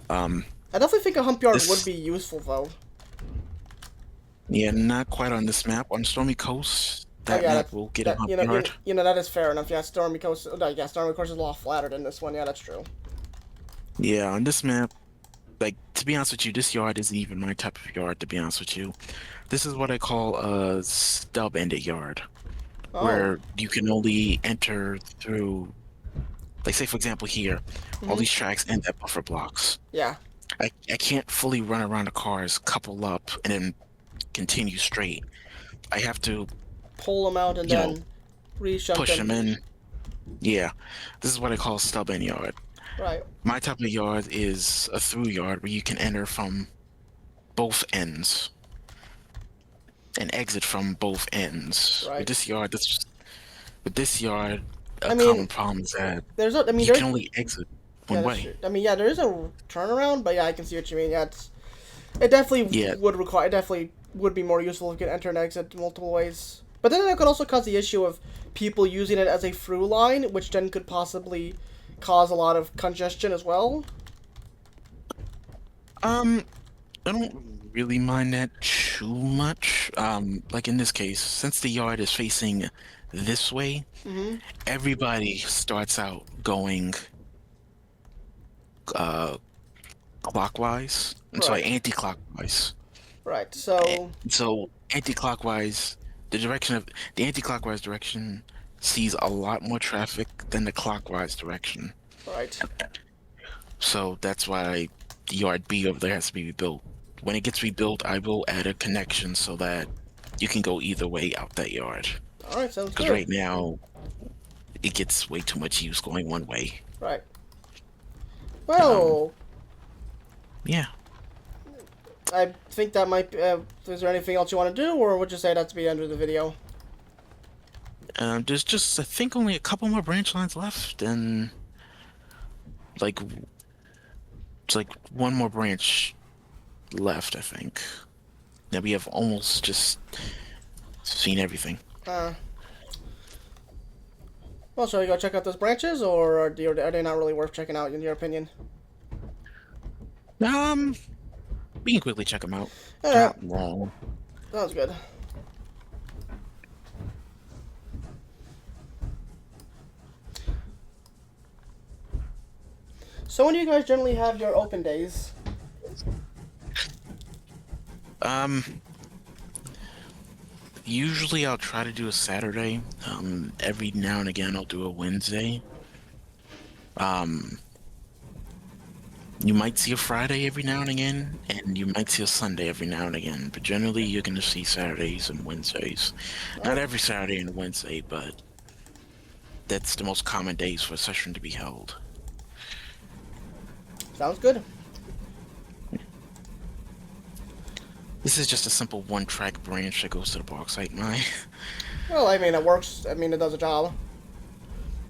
Um,
I definitely think a hump yard would
this,
be useful though.
yeah, not quite on this map. On Stormy Coast,
Oh
that
yeah,
map will get a
that
hump yard.
that is fair enough. Yeah, Stormy Coast. Yeah, Stormy Coast is a lot flatter than this one. Yeah, that's true.
Yeah, on this map, like, to be honest with you, this yard isn't even my type of yard, to be honest with you. This is what I call a stub-ended yard,
Oh.
where you can only enter through, like, say, for example, here, all
Mm-hmm.
these tracks end at buffer blocks.
Yeah.
I can't fully run around the cars, couple up, and then continue straight. I have to,
Pull them out and
you know,
then reshunt
push
them.
them in. Yeah, this is what I call a stub-end yard.
Right.
My type of yard is a through yard where you can enter from both ends and exit from both ends.
Right.
With this yard,
I
a
mean,
common problem is that
there's a. I mean,
you can
there's.
only exit
Yeah,
one
that's
way.
true. I mean, yeah, there is a turnaround, but yeah, I can see what you mean. Yeah, it definitely
Yeah,
would require. It definitely would be more useful if you could enter and exit multiple ways. But then that could also cause the issue of people using it as a through line, which then could possibly cause a lot of congestion as well.
um, I don't really mind that too much. Like in this case, since the yard is facing this way,
Mm-hmm.
everybody starts out going uh clockwise. I'm sorry,
Right.
anti-clockwise.
Right.
Eh,
So.
So anti-clockwise, the anti-clockwise direction sees a lot more traffic than the clockwise direction.
Right.
So that's why the yard B over there has to be rebuilt. When it gets rebuilt, I will add a connection so that you can go either way out that yard.
All right. Sounds
Because
good.
right now, it gets way too much use going one way.
Right.
Um,
Well,
yeah.
I think that might. Is there anything else you want to do, or would you say that's the end of the video?
There's just, I think, only a couple more branch lines left, and like it's like one more branch left, I think. Now we have almost just seen everything.
Uh. Well, shall we go check out those branches, or are they not really worth checking out in your opinion?
Um, we can quickly check them out.
All
They're
right.
not long.
Sounds good. So when do you guys generally have your open days?
Um, Usually I'll try to do a Saturday. Every now and again I'll do a Wednesday. Um, you might see a Friday every now and again, and you might see a Sunday every now and again. But generally you're gonna see Saturdays and Wednesdays. Not
Oh,
every Saturday and Wednesday, but that's the most common days for a session to be held.
sounds good.
This is just a simple one-track branch that goes to the Bauxite mine.
Well, I mean, it works. I mean, it does a job.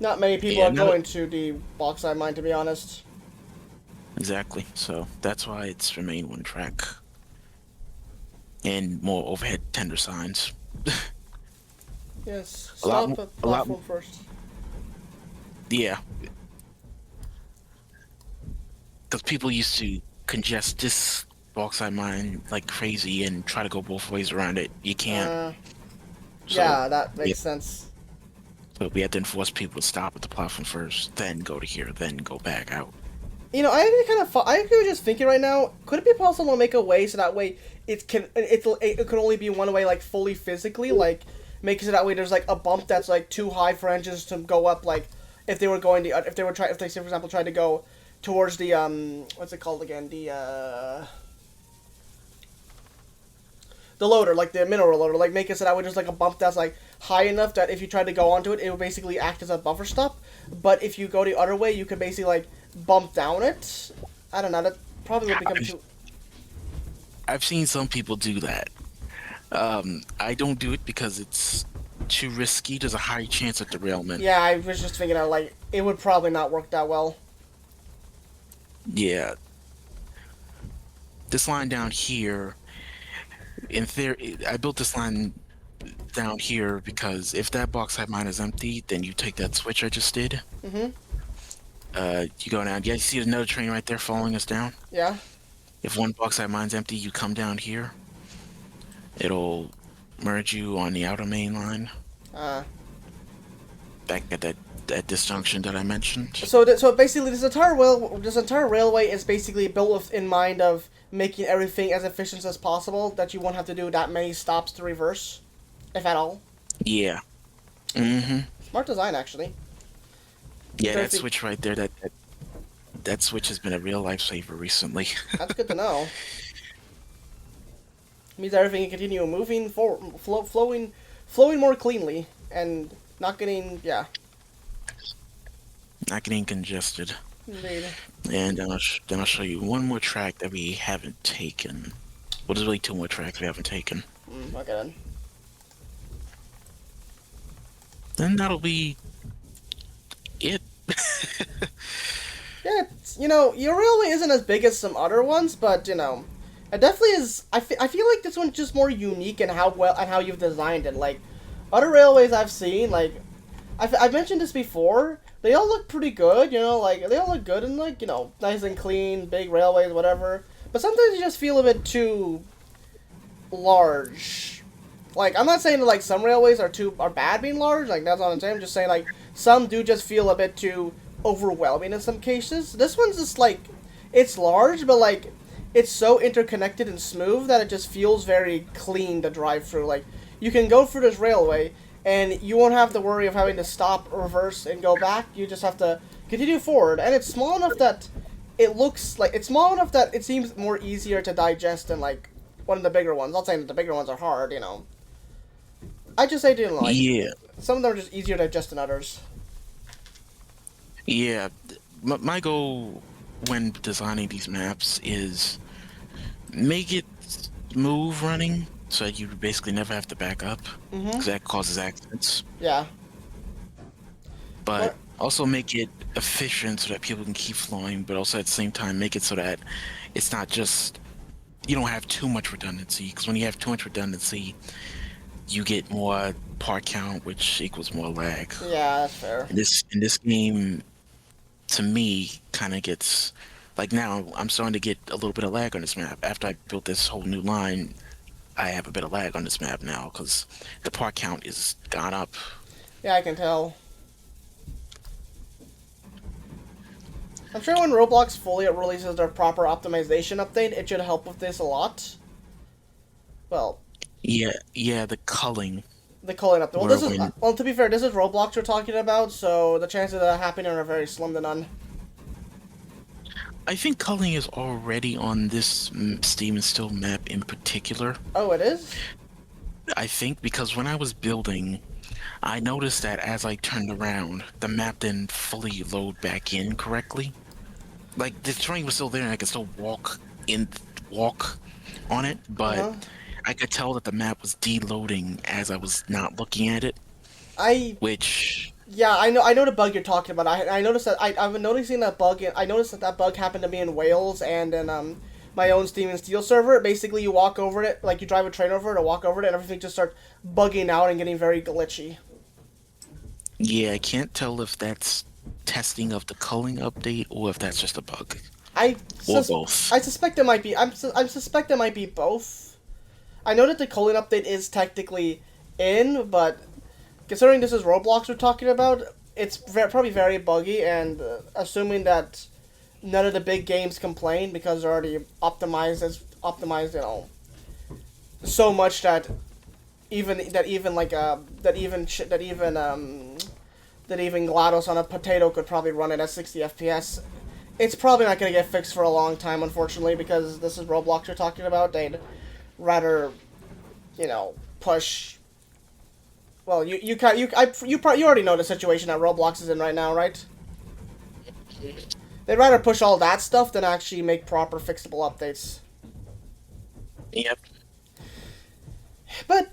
Not many people
Yeah,
are going to the Bauxite mine, to be honest.
exactly. So that's why it's remained one track and more overhead tender signs.
Yes,
A lot
stop
more.
at
A lot.
platform first.
Yeah, because people used to congest this bauxite mine like crazy and try to go both ways around it. You can't.
Uh,
So
yeah, that
we,
makes sense.
so we had to enforce people to stop at the platform first, then go to here, then go back out.
You know, I actually kind of, I actually was just thinking right now. Could it be possible to make a way so that way it can only be one way, like fully physically, like make it so that way there's like a bump that's like too high for engines to go up, like if they were going to, if they say for example tried to go towards the what's it called again, the loader, like the mineral loader, like make it so that way there's like a bump that's like high enough that if you tried to go onto it, it would basically act as a buffer stop. But if you go the other way, you could basically like bump down it. I don't know. That probably would become too.
I've seen some people do that. I don't do it because it's too risky. There's a high chance of derailment.
Yeah, I was just thinking that like it would probably not work that well.
Yeah, this line down here, in theory, I built this line down here because if that bauxite mine is empty, then you take that switch I just did.
Mhm.
You go down. Yeah, you see another train right there following us down.
Yeah.
If one bauxite mine's empty, you come down here. It'll merge you on the outer main line
Uh.
back at this junction that I mentioned.
So basically, this entire railway is basically built with in mind of making everything as efficient as possible. That you won't have to do that many stops to reverse, if at all.
Yeah. Mm-hmm.
Smart design, actually.
Yeah, that
Perfect.
switch right there, that switch has been a real lifesaver recently.
That's good to know. Means everything can continue moving forward, flowing more cleanly, and not getting
Not getting congested.
indeed.
And then I'll show you one more track that we haven't taken. Well, there's really two more tracks we haven't taken.
Okay then.
Then that'll be it.
Yeah, your railway isn't as big as some other ones, but it definitely is. I feel like this one's just more unique in how you've designed it. Like other railways I've seen, like I've mentioned this before. They all look pretty good, like they all look good and like nice and clean, big railways, whatever. But sometimes you just feel a bit too large. Like I'm not saying that like some railways are bad being large. Like that's not what I'm saying. I'm just saying like some do just feel a bit too overwhelming in some cases. This one's just like it's large, but like it's so interconnected and smooth that it just feels very clean to drive through. Like you can go through this railway and you won't have to worry of having to stop, reverse, and go back. You just have to continue forward, and it's small enough that it's small enough that it seems more easier to digest than like one of the bigger ones. Not saying that the bigger ones are hard, I just say didn't like.
Yeah,
Some of them are just easier to digest than others.
yeah. My goal when designing these maps is make it smooth running so that you basically never have to back up because that causes accidents.
Yeah.
But
What?
also make it efficient so that people can keep flowing, but also at the same time make it so that it's not just you don't have too much redundancy because when you have too much redundancy, you get more part count, which equals more lag.
Yeah, that's fair.
In this game, to me, kind of gets like now I'm starting to get a little bit of lag on this map. After I built this whole new line, I have a bit of lag on this map now because the part count is gone up.
Yeah, I can tell. I'm sure when Roblox fully releases their proper optimization update, it should help with this a lot. Well,
Yeah, the culling.
the culling update. Well,
Where
this is
when
well. To be fair, this is Roblox we're talking about, so the chances of that happening are very slim to none.
I think culling is already on this Steam and Still map in particular.
Oh, it is.
I think because when I was building, I noticed that as I turned around, the map didn't fully load back in correctly. Like the train was still there, and I could still walk on it, but
Uh-huh.
I could tell that the map was deloading as I was not looking at it,
I
which
Yeah, I know the bug you're talking about. I noticed that I've been noticing that bug. I noticed that bug happened to me in Wales and in my own Steam and Steel server. Basically, you walk over it, like you drive a train over it, or walk over it, and everything just starts bugging out and getting very glitchy.
Yeah, I can't tell if that's testing of the culling update or if that's just a bug.
I
Or
sus-
both.
I suspect it might be. I suspect it might be both. I know that the colon update is technically in, but considering this is Roblox we're talking about, it's probably very buggy. And assuming that none of the big games complain because they're already optimized, so much that that even GLaDOS on a potato could probably run it at 60 FPS. It's probably not going to get fixed for a long time, unfortunately, because this is Roblox you're talking about. They'd rather, push. Well, you already know the situation that Roblox is in right now, right? They'd rather push all that stuff than actually make proper fixable updates.
Yep.
But,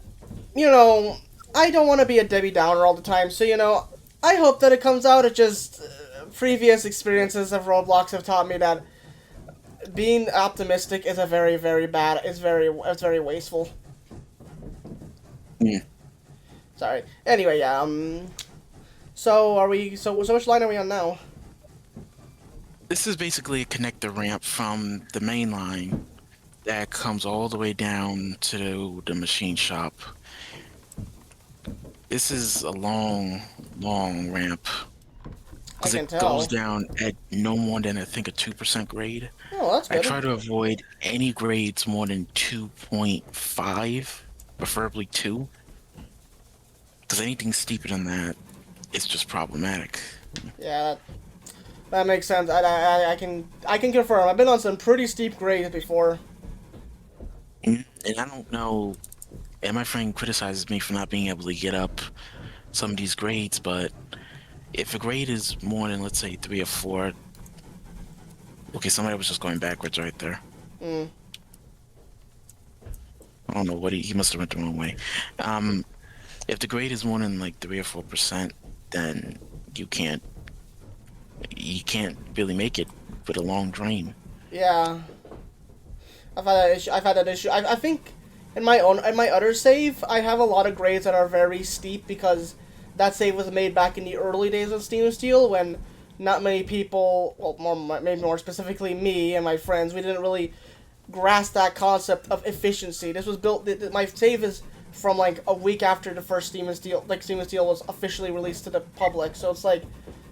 I don't want to be a Debbie Downer all the time, so, I hope that it comes out. It just previous experiences of Roblox have taught me that being optimistic is a very, very bad. It's very wasteful.
Mm.
Sorry. Anyway, yeah. So are we? So which line are we on now?
This is basically a connector ramp from the main line that comes all the way down to the machine shop. This is a long, long ramp.
I
Because
can
it
tell.
goes down at no more than, I think, a 2% grade.
Oh, that's
I
good.
try to avoid any grades more than 2.5, preferably 2. Because anything steeper than that, it's just problematic.
Yeah, that makes sense. I can confirm. I've been on some pretty steep grades before.
And I don't know, and my friend criticizes me for not being able to get up some of these grades, but if a grade is more than, let's say, 3 or 4, okay, somebody was just going backwards right there.
Mm.
I don't know what he must have went the wrong way. If the grade is more than like 3 or 4%, then you can't really make it with a long drain.
Yeah, I've had that issue. I think in my other save, I have a lot of grades that are very steep because that save was made back in the early days of Steam and Steel when not many people, well, maybe more specifically me and my friends, we didn't really grasp that concept of efficiency. This was built. My save is from like a week after the first Steam and Steel, like Steam and Steel was officially released to the public. So it's like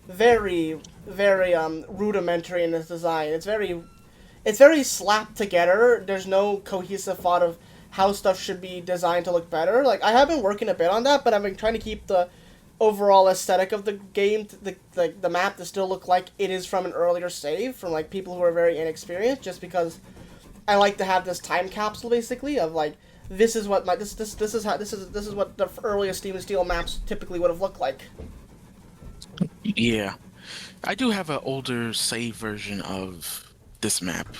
very, very rudimentary in its design. It's very slapped together. There's no cohesive thought of how stuff should be designed to look better. Like I have been working a bit on that, but I've been trying to keep the overall aesthetic of the game, the map to still look like it is from an earlier save from like people who are very inexperienced. Just because I like to have this time capsule basically of like this is what this is what the earliest Steam and Steel maps typically would have looked like.
Yeah, I do have an older save version of this map.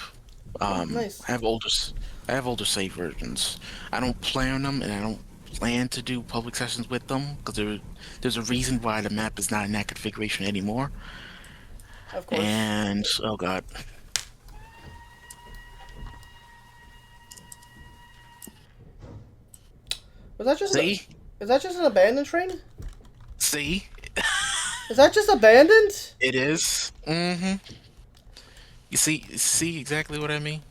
Nice.
I have older save versions. I don't play on them, and I don't plan to do public sessions with them because there's a reason why the map is not in that configuration anymore.
Of course.
And oh god,
Was that just
see,
is that just an abandoned train?
see,
Is that just abandoned?
it is. Mm-hmm. You see exactly what I mean?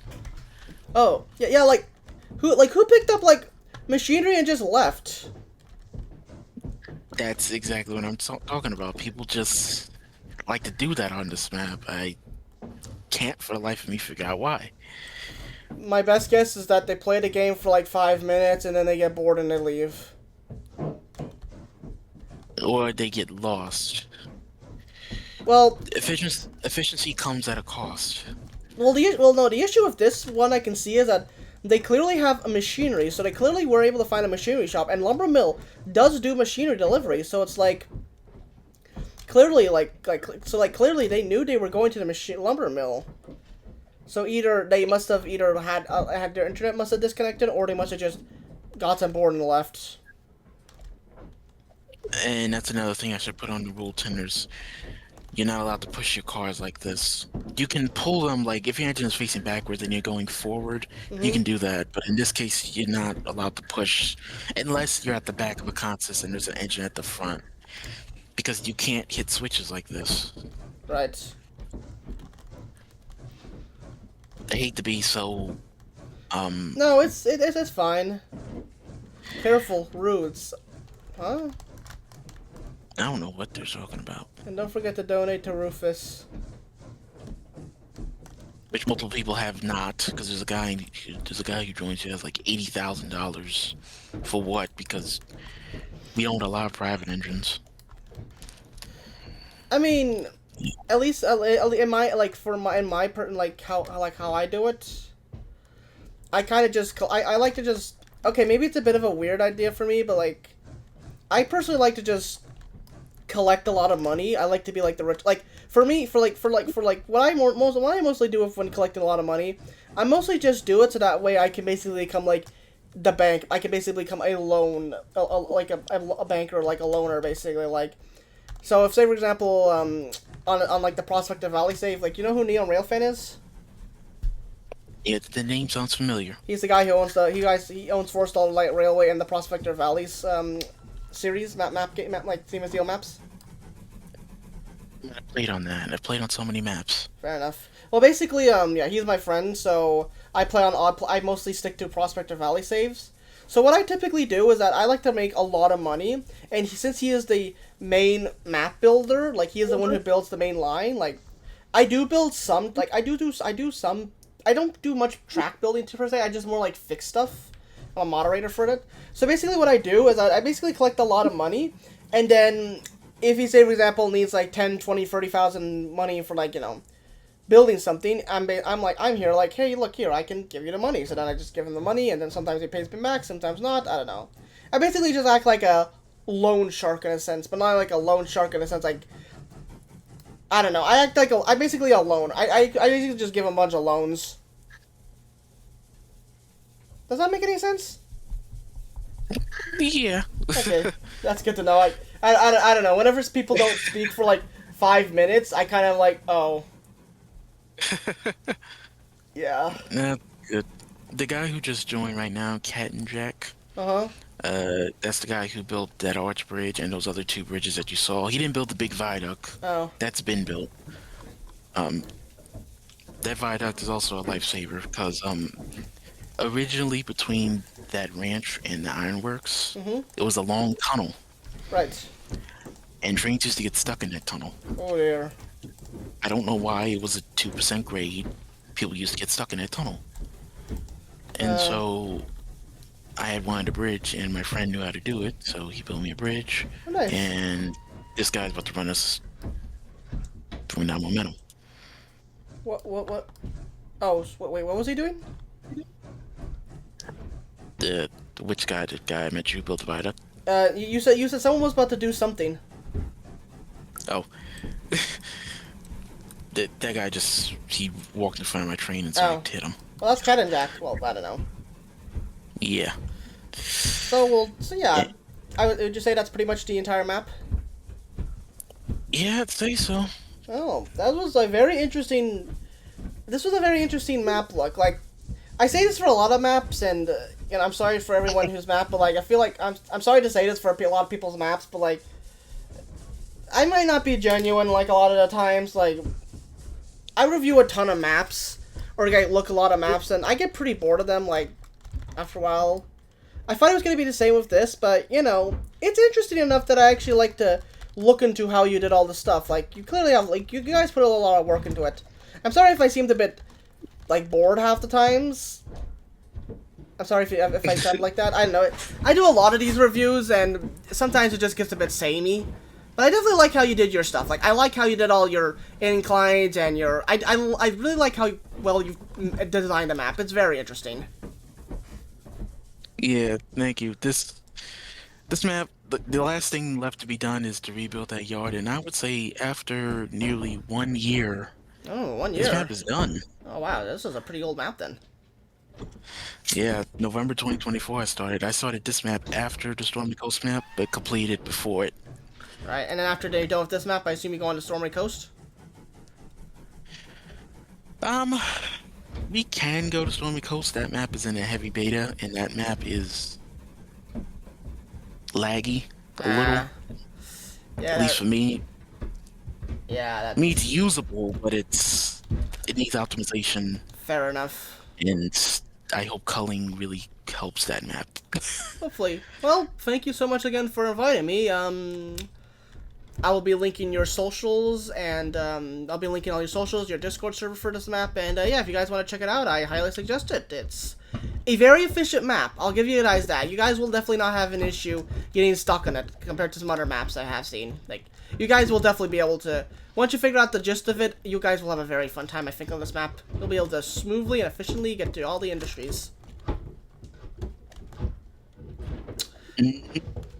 Oh, yeah, who picked up like machinery and just left?
That's exactly what I'm talking about. People just like to do that on this map. I can't for the life of me figure out why.
My best guess is that they play the game for like 5 minutes and then they get bored and they leave.
Or they get lost.
Well,
Efficiency comes at a cost.
the issue with this one I can see is that they clearly have a machinery, so they clearly were able to find a machinery shop, and Lumber Mill does do machinery delivery, so it's like clearly clearly they knew they were going to the lumber mill. So either they must have had their internet must have disconnected, or they must have just got on board and left.
And that's another thing I should put on the rule tenders. You're not allowed to push your cars like this. You can pull them like if your engine is facing backwards and you're going forward, you
Mm-hmm.
can do that. But in this case, you're not allowed to push unless you're at the back of a consist and there's an engine at the front because you can't hit switches like this.
Right.
I hate to be so um
No, it's fine. Careful, Roots. Huh?
I don't know what they're talking about.
And don't forget to donate to Rufus.
Which multiple people have not, because there's a guy who joins who has like $80,000 for what? Because we own a lot of private engines.
I mean, at least in my like for my in my per like how I do it. I kind of just I like to just okay, maybe it's a bit of a weird idea for me, but like I personally like to just collect a lot of money. I like to be like the rich. Like for me, for what I mostly do when collecting a lot of money, I mostly just do it so that way I can basically become like the bank. I can basically become a loan, like a banker, like a loaner, basically. Like so, if say for example, on like the Prospector Valley save, like you know who Neon Railfan is?
Yeah, the name sounds familiar.
He's the guy who owns he owns Forestall Light Railway and the Prospector Valleys series map like Theme Steel maps.
I played on that. I played on so many maps.
Fair enough. Well, basically, yeah, he's my friend, so I play on I mostly stick to Prospector Valley saves. So what I typically do is that I like to make a lot of money, and since he is the main map builder, like he is the one who builds the main line, like I do build some, like I do some. I don't do much track building per se. I just more like fix stuff. I'm a moderator for it. So basically, what I do is I basically collect a lot of money, and then if he say for example needs like 10, 20, 30,000 money for like building something, I'm like I'm here like hey look here I can give you the money. So then I just give him the money, and then sometimes he pays me back, sometimes not. I don't know. I basically just act like a loan shark in a sense, but not like a loan shark in a sense like I don't know. I act like I basically a loan. I basically just give him a bunch of loans. Does that make any sense?
Yeah.
Okay, that's good to know. I don't know. Whenever people don't speak for like 5 minutes, I kind of like, oh, yeah.
Nah, good. The guy who just joined right now, Cat and Jack,
Uh huh.
that's the guy who built that arch bridge and those other two bridges that you saw. He didn't build the big viaduct.
Oh.
That's been built. Um, that viaduct is also a lifesaver because originally between that ranch and the ironworks,
Mm-hmm.
it was a long tunnel,
Right.
and trains used to get stuck in that tunnel.
Oh dear.
I don't know why it was a 2% grade. People used to get stuck in that tunnel. And
Uh.
so I had wanted a bridge, and my friend knew how to do it, so he built me a bridge.
Oh, nice.
And this guy's about to run us through that momentum.
What? Oh, wait. What was he doing?
The which guy? The guy I met you who built the viaduct?
You said someone was about to do something.
Oh, that guy he walked in front of my train and so
Oh.
I hit him.
Well, that's Cat and Jack. Well, I don't know.
Yeah.
So yeah. Would you say that's pretty much the entire map?
Yeah, I'd say so.
Oh, that was a very interesting. This was a very interesting map look. Like, I say this for a lot of maps, and I'm sorry for everyone whose map, but like, I feel like I'm sorry to say this for a lot of people's maps, but like, I might not be genuine like a lot of the times. Like, I review a ton of maps, or like, I look a lot of maps, and I get pretty bored of them. Like, after a while, I thought it was gonna be the same with this, but it's interesting enough that I actually like to look into how you did all the stuff. Like, you clearly have like you guys put a lot of work into it. I'm sorry if I seemed a bit like bored half the times. I'm sorry if I sound like that. I don't know. I do a lot of these reviews, and sometimes it just gets a bit samey. But I definitely like how you did your stuff. Like, I like how you did all your inclines and your... I really like how well you designed the map. It's very interesting.
Yeah, thank you. This map, the last thing left to be done is to rebuild that yard, and I would say after nearly 1 year,
Oh, 1
this
year.
map is done.
Oh, wow. This is a pretty old map, then.
Yeah, November 2024 I started. I started this map after the Stormy Coast map, but completed before it.
Right, and then after they're done with this map, I assume you go on to Stormy Coast?
Um, we can go to Stormy Coast. That map is in a heavy beta, and that map is laggy a little,
Ah, yeah,
at least for me.
yeah,
I mean, it's usable, but it needs optimization,
fair enough.
and I hope culling really helps that map.
Hopefully. Well, thank you so much again for inviting me. I will be linking your socials, and I'll be linking all your socials, your Discord server for this map, and yeah, if you guys want to check it out, I highly suggest it. It's a very efficient map. I'll give you guys that. You guys will definitely not have an issue getting stuck on it compared to some other maps I have seen. Like, you guys will definitely be able to, once you figure out the gist of it, you guys will have a very fun time, I think, on this map. You'll be able to smoothly and efficiently get to all the industries.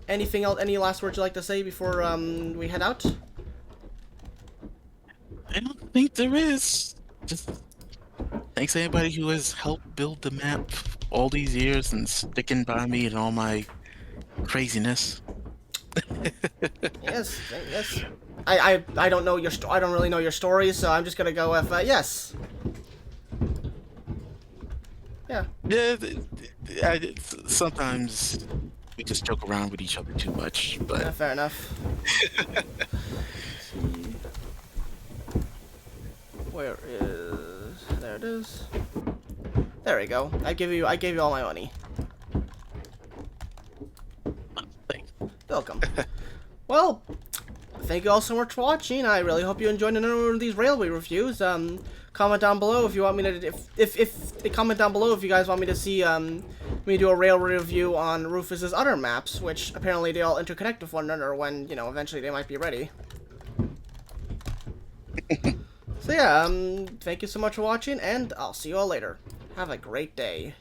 Anything else? Any last words you'd like to say before we head out?
I don't think there is. Just thanks to anybody who has helped build the map all these years and sticking by me and all my craziness.
Yes, yes. I don't know your I don't really know your story, so I'm just gonna go with yes. Yeah.
Yeah, sometimes we just joke around with each other too much,
Yeah,
but
fair enough. Where is? There it is. There we go. I gave you all my money.
thanks.
Welcome. Well, thank you all so much for watching. I really hope you enjoyed another one of these railway reviews. Comment down below if you want me to comment down below if you guys want me to see me do a railway review on Rufus's other maps, which apparently they all interconnect with one another when, you know, eventually they might be ready. So yeah, thank you so much for watching, and I'll see you all later. Have a great day.